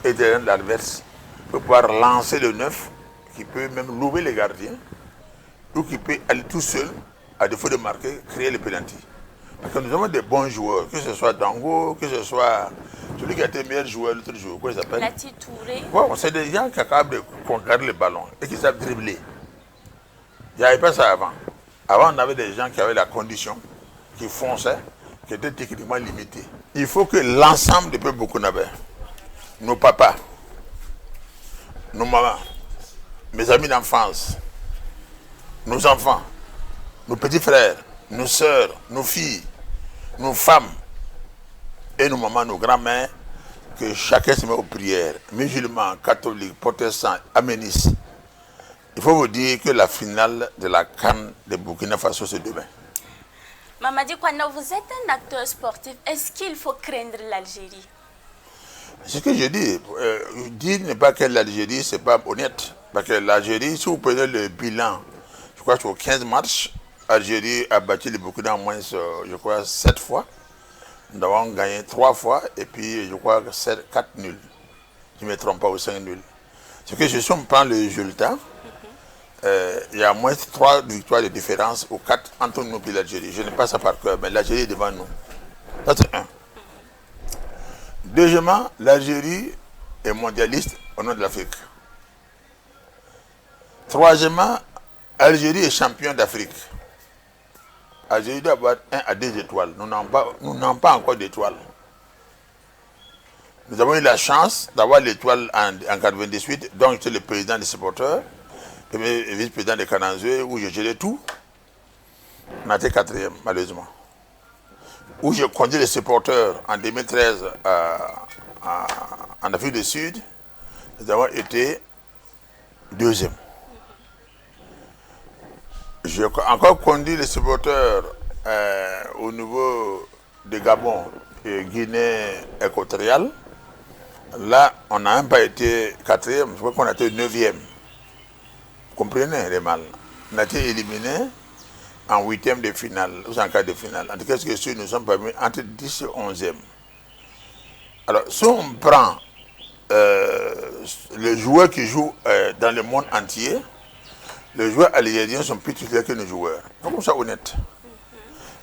et le terrain de l'adverse, pour pouvoir lancer le neuf, qui peut même louer les gardiens, ou qui peut aller tout seul, à défaut de marquer, créer le penalty. Parce que nous avons des bons joueurs, que ce soit Dango, que ce soit celui qui a été meilleur joueur l'autre jour, comment il s'appelle? Lati Touré. Bon, c'est des gens qui sont capables de conquérir le ballon et qui savent dribbler. Il n'y avait pas ça avant. Avant, on avait des gens qui avaient la condition, qui fonçaient, qui étaient techniquement limités. Il faut que l'ensemble des peuples burkinabés, nos papas, nos mamans, mes amis d'enfance, nos enfants, nos petits frères, nos sœurs, nos filles, nos femmes et nos mamans, nos grands-mères, que chacun se met aux prières, musulmans, catholiques, protestants, aménistes. Il faut vous dire que la finale de la CAN de Burkina Faso, c'est demain. Mamadi Kouana, vous êtes un acteur sportif. Est-ce qu'il faut craindre l'Algérie? C'est ce que je dis. Dire ne pas que l'Algérie, ce n'est pas honnête. Parce que l'Algérie, si vous prenez le bilan, je crois que sur 15 matchs, l'Algérie a battu le Burkina au moins, je crois, 7 fois. Nous avons gagné 3 fois et puis, je crois, 4 nuls. Je ne me trompe pas, ou 5 nuls. C'est que si on prend le résultat, il y a au moins 3 victoires de différence ou 4 entre nous et l'Algérie. Je n'ai pas ça par cœur, mais l'Algérie est devant nous. Ça, c'est un. Deuxièmement, l'Algérie est mondialiste au nom de l'Afrique. Troisièmement, l'Algérie est champion d'Afrique. L'Algérie doit avoir 1 à 2 étoiles. Nous n'avons pas encore d'étoiles. Nous avons eu la chance d'avoir l'étoile en 1998, dont j'étais le président des supporters, et vice-président de Kananzoué, où je gérais tout. On a été 4e, malheureusement. Où j'ai conduit les supporters en 2013 en Afrique du Sud, nous avons été 2e. J'ai encore conduit les supporters au niveau de Gabon et Guinée équatoriale. Là, on n'a même pas été 4e, je crois qu'on a été 9e. Vous comprenez les mal. On a été éliminé en 8e de finale, ou en quart de finale. En tout cas, ce que sûr, nous sommes parmi entre 10 et 11e. Alors, si on prend les joueurs qui jouent dans le monde entier, les joueurs algériens sont plus titulaires que nos joueurs. C'est comme ça honnête.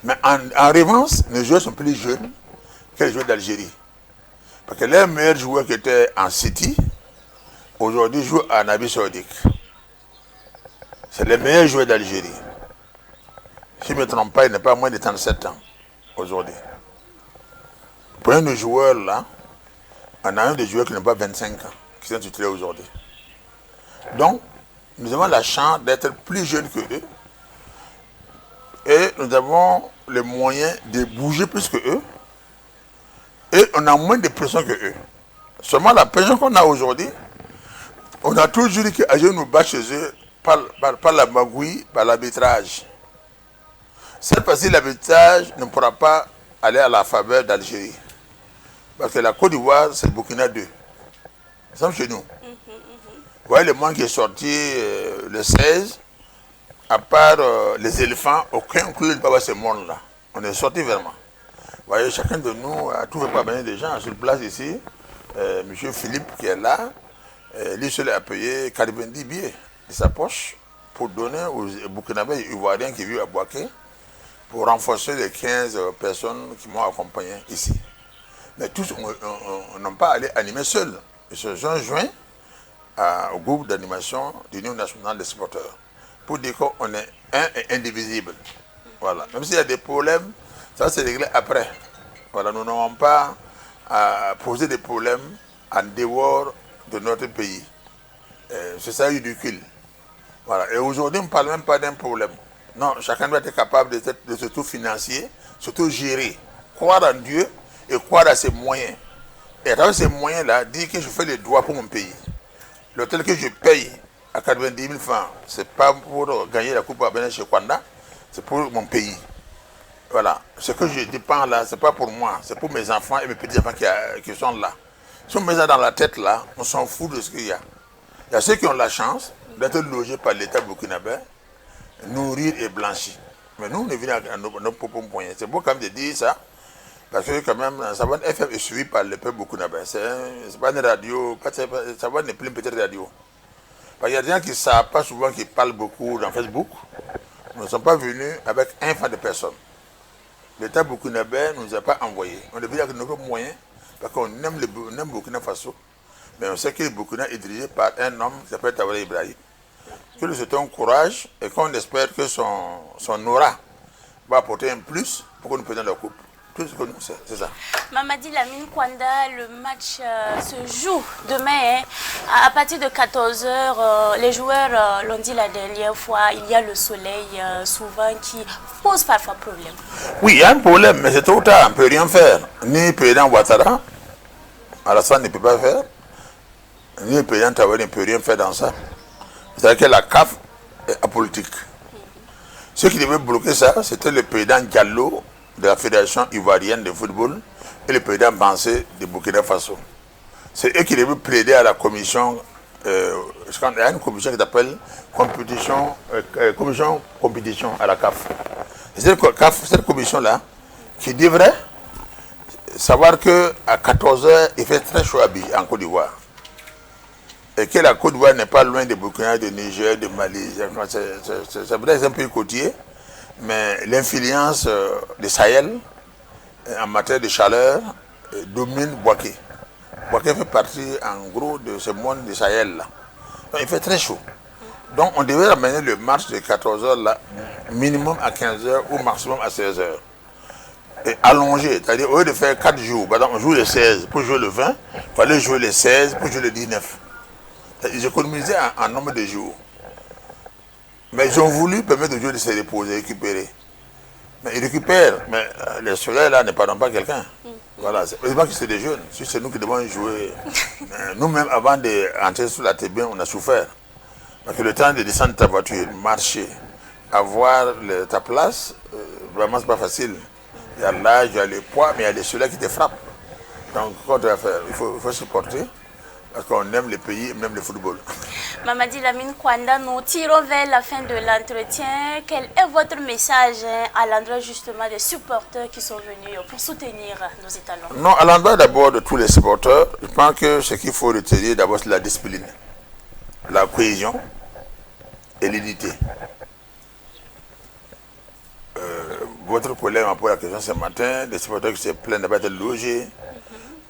Mais en revanche, nos joueurs sont plus jeunes que les joueurs d'Algérie. Parce que les meilleurs joueurs qui étaient en City, aujourd'hui jouent en Arabie Saoudite. C'est les meilleurs joueurs d'Algérie. si je ne me trompe pas, il n'est pas moins de 37 ans aujourd'hui. Prenez nos joueurs là, on a un des joueurs qui n'a pas 25 ans, qui sont titulaires aujourd'hui. Donc, nous avons la chance d'être plus jeunes que eux. Et nous avons les moyens de bouger plus que eux. Et on a moins de pression que eux. Seulement la pression qu'on a aujourd'hui, on a toujours dit qu'Algérie nous bat chez eux par la magouille, par l'arbitrage. Cette fois-ci, l'arbitrage ne pourra pas aller à la faveur d'Algérie. Parce que la Côte d'Ivoire, c'est le Burkina 2. Nous sommes chez nous. Vous voyez le monde qui est sorti le 16, à part les éléphants, aucun club ne peut avoir ce monde-là. On est sorti vraiment. Vous voyez, chacun de nous a tout fait pour amener des gens sur place ici. M. Philippe qui est là, lui seul a payé 90 billets de sa poche pour donner aux Burkinabés ivoiriens qui vivent à Bouaké pour renforcer les 15 personnes qui m'ont accompagné ici. Mais tous n'ont pas allé animer seuls. Ils se sont joints au groupe d'animation de l'Union nationale des supporters pour dire qu'on est un et indivisible. Voilà. Même s'il y a des problèmes, ça c'est réglé après. Voilà. Nous n'avons pas à poser des problèmes en dehors de notre pays. C'est ça ridicule. Voilà. Et aujourd'hui, on ne parle même pas d'un problème. Non, chacun doit être capable de se tout financer, surtout gérer, croire en Dieu et croire à ses moyens. Et à travers ces moyens-là, dire que je fais les droits pour mon pays. L'hôtel que je paye à 90 000 francs, ce n'est pas pour gagner la coupe à Benin chez Kwanda, c'est pour mon pays. Voilà. Ce que je dépense là, ce n'est pas pour moi, c'est pour mes enfants et mes petits-enfants qui sont là. Si on met ça dans la tête là, on s'en fout de ce qu'il y a. Il y a ceux qui ont la chance d'être logés par l'État burkinabé, nourrir et blanchir. Mais nous, on est venus à nos propres moyens. C'est beau quand même de dire ça, parce que quand même, Savane FM est suivi par le peuple burkinabé. C'est pas une radio, Savane n'est plus une petite radio. Il y a des gens qui ne savent pas souvent, qui parlent beaucoup dans Facebook. Nous ne sommes pas venus avec un fan de personne. L'État burkinabé ne nous a pas envoyés. On est venu avec nos moyens, parce qu'on aime Burkina Faso. Mais on sait que le Burkina est dirigé par un homme qui s'appelle Traoré Ibrahim. Que nous souhaitons courage et qu'on espère que son aura va apporter un plus pour que nous prenions la coupe. Tout ce que nous savons, c'est ça. Mamadi Lamine Kwanda, le match se joue demain. À partir de 14h, les joueurs l'ont dit la dernière fois, il y a le soleil souvent qui pose parfois problème. Oui, il y a un problème, mais c'est trop tard, on ne peut rien faire. Ni le président Ouattara, Alassane ne peut pas faire, ni le président Traoré ne peut rien faire dans ça. C'est-à-dire que la CAF est apolitique. Ceux qui devaient bloquer ça, c'était le président Diallo de la Fédération ivoirienne de football et le président Bansé de Burkina Faso. C'est eux qui devaient plaider à la commission, il y a une commission qui s'appelle compétition à la CAF. C'est cette commission-là qui devrait savoir qu'à 14h, il fait très chaud en Côte d'Ivoire. Et que la Côte d'Ivoire n'est pas loin de Burkina, de Niger, de Mali. C'est peut-être un pays côtier, mais l'influence du Sahel en matière de chaleur domine Bouaké. Bouaké fait partie en gros de ce monde du Sahel là. Donc il fait très chaud. Donc on devait ramener le match de 14h là, minimum à 15h ou maximum à 16h. Et allonger, c'est-à-dire au lieu de faire 4 jours, par exemple on joue le 16 pour jouer le 20, il fallait jouer le 16 pour jouer le 19. Ils économisaient en nombre de jours. Mais ils ont voulu permettre aux joueurs de se reposer, récupérer. Mais ils récupèrent, mais le soleil là ne pardonne pas quelqu'un. Voilà, heureusement que c'est des jeunes. Si c'est nous qui devons jouer. Nous-mêmes, avant d'entrer sur la tribune, on a souffert. Parce que le temps de descendre ta voiture, marcher, avoir ta place, vraiment c'est pas facile. Il y a l'âge, il y a le poids, mais il y a des soleils qui te frappent. Donc, quoi tu vas faire? Il faut supporter. Parce qu'on aime le pays, on aime le football. Mamadi Lamine Kwanda, nous tirons vers la fin de l'entretien. Quel est votre message à l'endroit justement des supporters qui sont venus pour soutenir nos étalons? Non, à l'endroit d'abord de tous les supporters, je pense que ce qu'il faut retenir d'abord c'est la discipline, la cohésion et l'unité. Votre collègue m'a posé la question ce matin, des supporters qui se plaignent de ne pas être logés.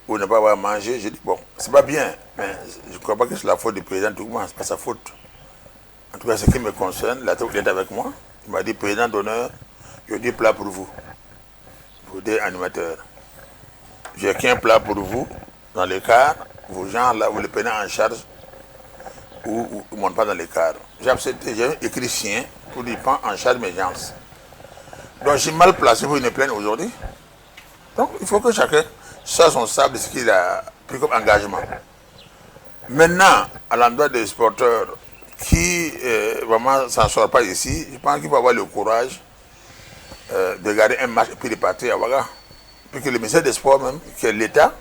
Ou ne pas avoir mangé, j'ai dit bon, c'est pas bien, mais je ne crois pas que c'est la faute du président Tougman, c'est pas sa faute. En tout cas, ce qui me concerne, il est avec moi, il m'a dit président d'honneur, j'ai 10 plats pour vous, pour des animateurs. J'ai 15 plats pour vous, dans les cars, vos gens là, vous les prenez en charge, ou ne montent pas dans les cars. J'ai accepté, j'ai écrit sien pour dire prendre en charge mes gens. Donc j'ai mal placé pour une plainte aujourd'hui. Donc il faut que chacun soit responsable de ce qu'il a pris comme engagement. Maintenant, à l'endroit des sporteurs qui vraiment ne s'en sortent pas ici, je pense qu'il faut avoir le courage de garder un match et puis de partir à Ouaga. Puis que le ministère des Sports même, que l'État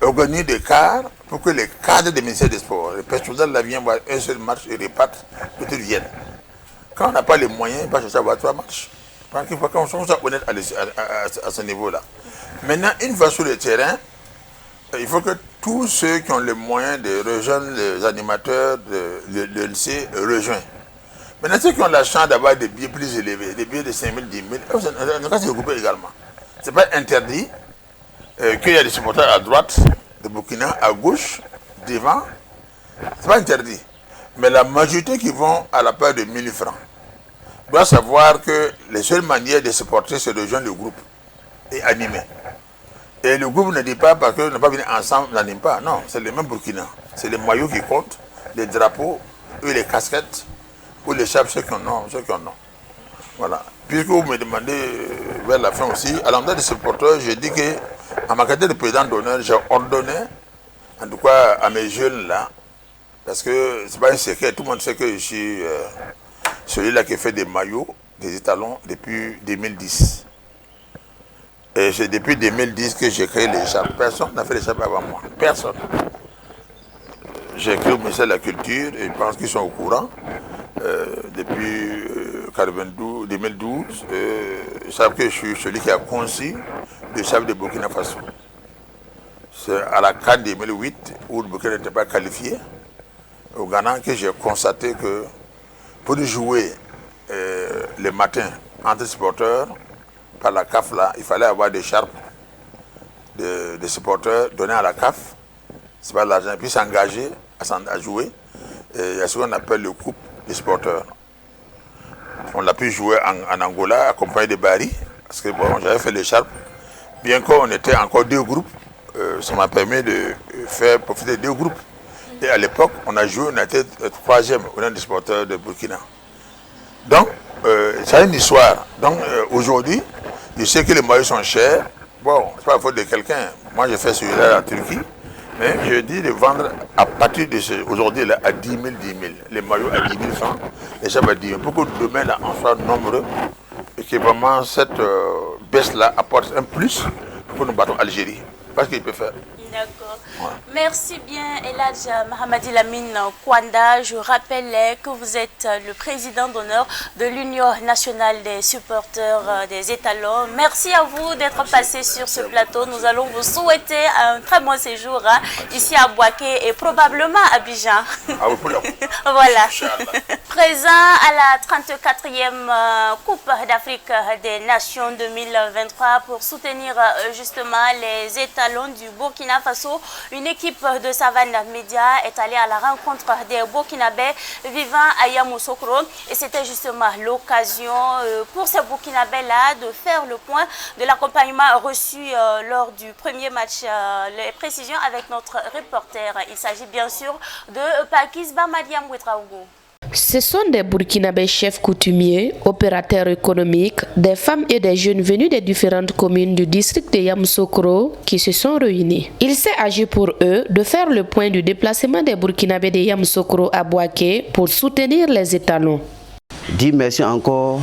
organise des cars pour que les cadres du ministère des Sports, les personnels là viennent voir un seul match et repartent, que tout vienne. Quand on n'a pas les moyens, il va chercher à avoir 3 matchs. Je pense qu'il faut qu'on soit honnête à ce niveau-là. Maintenant, une fois sur le terrain, il faut que tous ceux qui ont les moyens de rejoindre les animateurs de lycée rejoignent. Maintenant, ceux qui ont la chance d'avoir des billets plus élevés, des billets de 5 000, 10 000, on va se regrouper également. Ce n'est pas interdit qu'il y a des supporters à droite de Burkina, à gauche, devant. Ce n'est pas interdit. Mais la majorité qui vont à la part de 1 000 francs doit savoir que les seules manières de supporter, c'est de rejoindre le groupe et animer. Et le groupe ne dit pas parce qu'on n'a pas venu ensemble, on n'anime pas. Non, c'est les mêmes Burkina. C'est les maillots qui comptent, les drapeaux, ou les casquettes, ou les chapes, ceux qui en ont, ceux qui en ont. Voilà. Puisque vous me demandez vers la fin aussi, à l'endroit des supporters, j'ai dit que, en ma qualité de président d'honneur, j'ai ordonné, en tout cas à mes jeunes là, parce que c'est pas un secret, tout le monde sait que je suis celui-là qui fait des maillots, des étalons depuis 2010. Et c'est depuis 2010 que j'ai créé les écharpes. Personne n'a fait les écharpes avant moi. Personne. J'ai écrit au ministère de la Culture et je pense qu'ils sont au courant. Depuis 2012, ils savent que je suis celui qui a conçu l'écharpe de Burkina Faso. C'est à la CAN 2008 où le Burkina n'était pas qualifié au Ghana que j'ai constaté que pour jouer le matin entre supporters, par la CAF là, il fallait avoir des charpes de supporters données à la CAF, c'est pas de l'argent, puis s'engager à jouer. Et il y a ce qu'on appelle le coupe des supporters. On l'a pu jouer en Angola, accompagné de Bari, parce que bon, j'avais fait les charpes. Bien qu'on était encore 2 groupes, ça m'a permis de faire profiter de 2 groupes. Et à l'époque, on a joué, on a été 3e au nom des supporters de Burkina. Donc, c'est une histoire. Donc, aujourd'hui, je sais que les maillots sont chers. Bon, c'est pas la faute de quelqu'un. Moi, j'ai fait celui-là en Turquie. Mais je dis de vendre à partir de aujourd'hui à 10 000, 10 000. Les maillots à 10 000 francs, les chefs à 10 000. Pour que demain, là, on soit nombreux et que vraiment cette baisse-là apporte un plus pour que nous battons Algérie. Parce qu'il peut faire. D'accord. Ouais. Merci bien, Eladj Mahamadi Lamine Kwanda. Je rappelle que vous êtes le président d'honneur de l'Union nationale des supporters des étalons. Merci à vous d'être passé sur ce plateau. Nous allons vous souhaiter un très bon séjour ici à Bouaké et probablement à Abidjan. Voilà. Présent à la 34e Coupe d'Afrique des Nations 2023 pour soutenir justement les étalons du Burkina Faso. Une équipe de Savane Média est allée à la rencontre des Burkinabés vivant à Yamoussoukro et c'était justement l'occasion pour ces Burkinabés-là de faire le point de l'accompagnement reçu lors du premier match. Les précisions avec notre reporter. Il s'agit bien sûr de Pakis Bamadiam Ouetraogo. Ce sont des Burkinabés chefs coutumiers, opérateurs économiques, des femmes et des jeunes venus des différentes communes du district de Yamoussoukro qui se sont réunis. Il s'est agi pour eux de faire le point du déplacement des Burkinabés de Yamoussoukro à Bouaké pour soutenir les étalons. Dis merci encore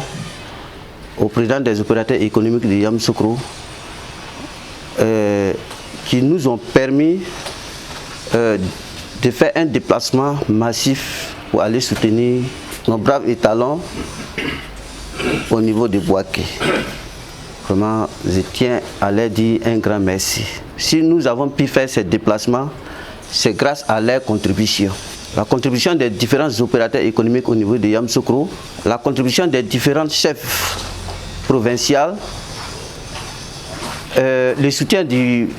au président des opérateurs économiques de Yamoussoukro qui nous ont permis de faire un déplacement massif pour aller soutenir nos braves étalons au niveau de Bouaké. Vraiment, je tiens à leur dire un grand merci. Si nous avons pu faire ce déplacement, c'est grâce à leur contribution. La contribution des différents opérateurs économiques au niveau de Yamoussoukro, la contribution des différents chefs provinciaux, le soutien du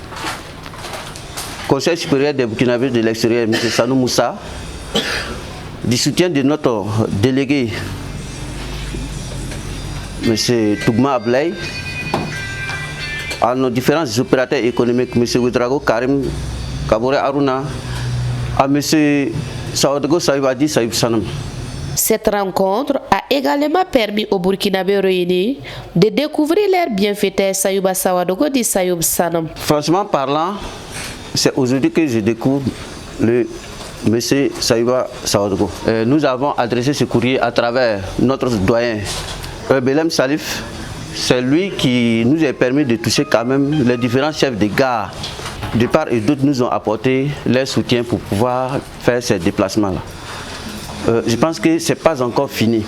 Conseil supérieur des Burkinabés de l'extérieur, M. Sanou Moussa, du soutien de notre délégué M. Tougma Ablay, à nos différents opérateurs économiques, M. Ouedraogo Karim Kabore Aruna, à M. Sawadogo Saïbadi Saïb Sanam. Cette rencontre a également permis aux Burkinabés réunis de découvrir leur bienfaiteur Sayouba Sawadogo di Sayoub Sanam. Franchement parlant, c'est aujourd'hui que je découvre le M. Sayouba Sawadogo. Nous avons adressé ce courrier à travers notre doyen Belem Salif. C'est lui qui nous a permis de toucher quand même les différents chefs de gare. De part et d'autre, nous ont apporté leur soutien pour pouvoir faire ces déplacements-là. Je pense que ce n'est pas encore fini.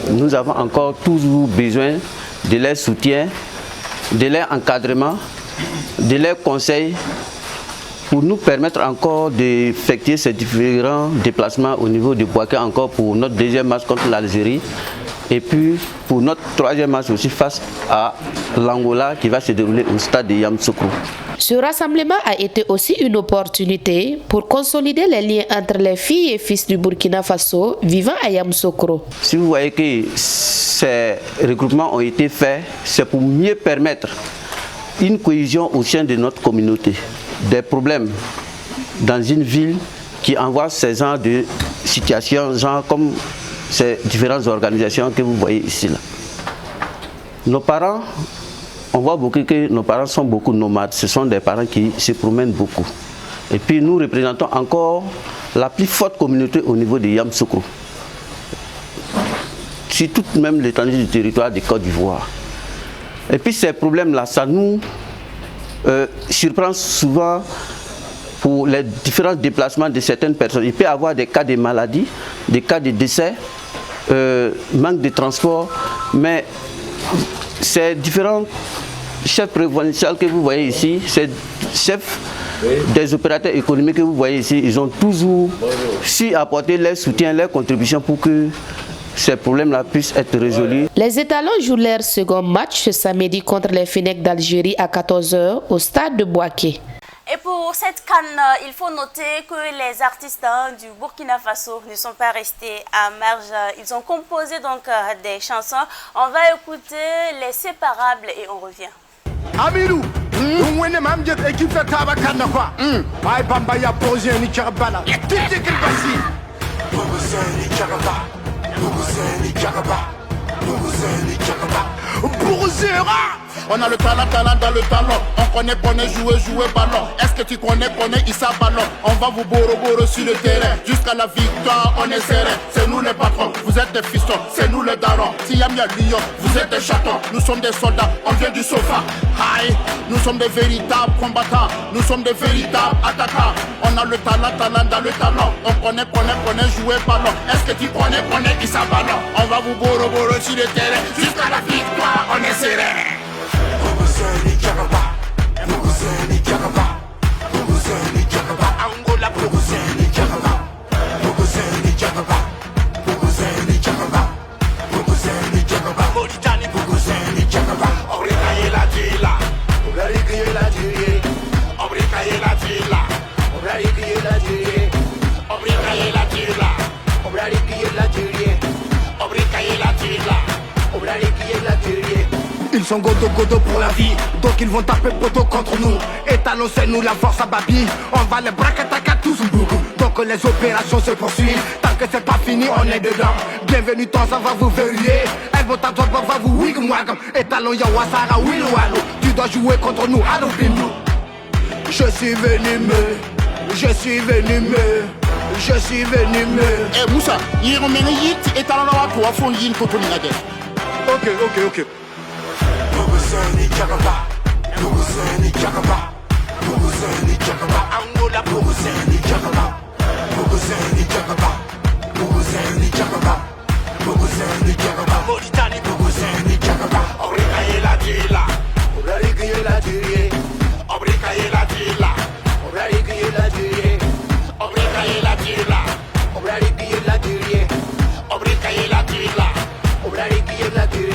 Nous avons encore toujours besoin de leur soutien, de leur encadrement, de leurs conseils pour nous permettre encore d'effectuer ces différents déplacements au niveau de Bouaké encore pour notre deuxième match contre l'Algérie et puis pour notre troisième match aussi face à l'Angola qui va se dérouler au stade de Yamoussoukro. Ce rassemblement a été aussi une opportunité pour consolider les liens entre les filles et fils du Burkina Faso vivant à Yamoussoukro. Si vous voyez que ces regroupements ont été faits, c'est pour mieux permettre une cohésion au sein de notre communauté. Des problèmes dans une ville qui envoie ces genres de situations, genre comme ces différentes organisations que vous voyez ici. Là. Nos parents, on voit beaucoup que nos parents sont beaucoup nomades. Ce sont des parents qui se promènent beaucoup. Et puis nous représentons encore la plus forte communauté au niveau de Yamoussoukro. Sur toute même l'étendue du territoire de Côte d'Ivoire. Et puis ces problèmes-là, ça nous surprend souvent pour les différents déplacements de certaines personnes. Il peut y avoir des cas de maladie, des cas de décès, manque de transport, mais ces différents chefs présidentiels que vous voyez ici, ces chefs des opérateurs économiques que vous voyez ici, ils ont toujours su apporter leur soutien, leur contribution pour que ces problèmes-là puissent être résolus. Les étalons jouent leur second match ce samedi contre les Fennecs d'Algérie à 14h au stade de Bouaké. Et pour cette CAN, il faut noter que les artistes du Burkina Faso ne sont pas restés à marge. Ils ont composé donc des chansons. On va écouter Les Séparables et on revient. Amilou, on est même équipe de Tabakan quoi. Aïe Bambaya posé ni Tchabala. Titi Kilbasi. Bouzeni Tchababa. Bouzeni Tchababa. Bouzeni Tchababa. Bouzera. On a le talent dans le talent. On connaît, jouer ballon. Est-ce que tu connais, Issa Ballon? On va vous boro sur le terrain. Jusqu'à la victoire, on est serré. C'est nous les patrons, vous êtes des fistons. C'est nous les darons. Si Yamia Lyon, vous êtes des chatons. Nous sommes des soldats, on vient du sofa. Aïe, nous sommes des véritables combattants. Nous sommes des véritables attaquants. On a le talent dans le talent. On connaît, jouer ballon. Est-ce que tu connais, Issa Ballon? On va vous boro sur le terrain. Jusqu'à la victoire, on est serré. Bouzeni Tchababa, Bouzeni Tchababa, Bouzeni Tchababa, Angola, Bouzeni Tchababa, Bouzeni Tchababa, Bouzeni Tchababa, Bouzeni Tchababa, Mauritanie, Bouzeni Tchababa, Obrikaye la Dila, Obrikaye la Dila, Obrikaye la Dila, Obrikaye la Dila, Obrikaye la Dila, Obrikaye la Dila, Obrikaye la Dila, Obrikaye la Dila. Ils sont godo pour la vie, donc ils vont taper poteau contre nous. Étalons c'est nous la force à Babi, on va les braquer à tous beaucoup. Donc les opérations se poursuivent, tant que c'est pas fini on est dedans. Bienvenue temps ça va vous verrouiller, elle va t'attendre va vous wigwagam. Étalons Yawasara Wilwalo, tu dois jouer contre nous, Adolfino. Je suis venu me. Eh Moussa, il remet yit étalons la toi fond yin contre l'inade. Ok. Bouzeni Tchababa, Bouzeni Tchababa, Bouzeni Tchababa, Angola, Bouzeni Tchababa, Bouzeni Tchababa, Bouzeni Tchababa, Bouzeni Tchababa, Mauritanie, Bouzeni Tchababa, Obrikaye la Dila, Obrikaye la Dila, Obrikaye la Dila, Obrikaye la Dila, Obrikaye la Dila, Obrikaye la Dila, Obrikaye la Dila, Obrikaye la Dila.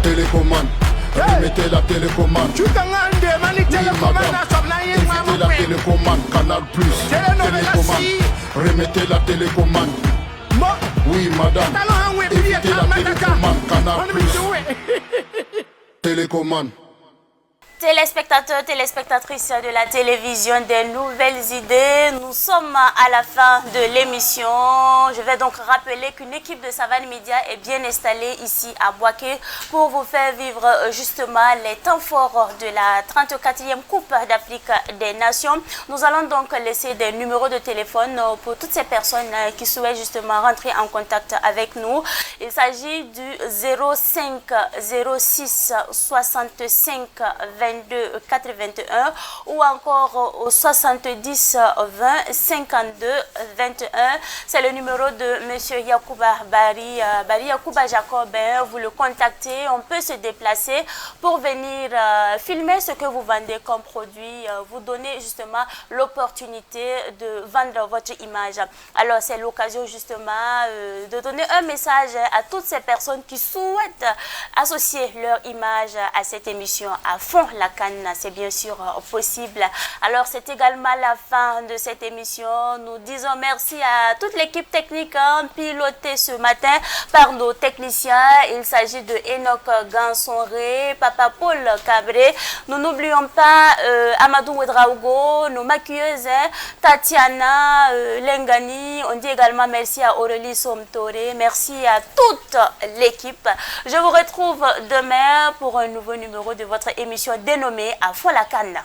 Télécommande, remettez la télécommande. Tu t'engages, mani télécommande, remettez la télécommande, Canal Plus. Télécommande, remettez la télécommande. Oui, madame. Évitez la télécommande, Canal télécommande. Téléspectateurs, téléspectatrices de la télévision des nouvelles idées, nous sommes à la fin de l'émission. Je vais donc rappeler qu'une équipe de Savane Média est bien installée ici à Bouaké pour vous faire vivre justement les temps forts de la 34e Coupe d'Afrique des Nations. Nous allons donc laisser des numéros de téléphone pour toutes ces personnes qui souhaitent justement rentrer en contact avec nous. Il s'agit du 05 06 65 22 81 ou encore au 70 20 52 21. C'est le numéro de Monsieur Yacouba Bari Yacouba Jacob. Vous le contactez, on peut se déplacer pour venir filmer ce que vous vendez comme produit, vous donner justement l'opportunité de vendre votre image. Alors c'est l'occasion justement de donner un message à toutes ces personnes qui souhaitent associer leur image à cette émission à fond la canne, c'est bien sûr possible. Alors c'est également la fin de cette émission. Nous disons merci à toute l'équipe technique pilotée ce matin par nos techniciens. Il s'agit de Enoch Gansonré, Papa Paul Cabré. Nous n'oublions pas Amadou Ouedraogo, nos maquilleuses, Tatiana Lengani. On dit également merci à Aurélie Somtoré. Merci à toute l'équipe. Je vous retrouve demain pour un nouveau numéro de votre émission dénommée À fond la canne.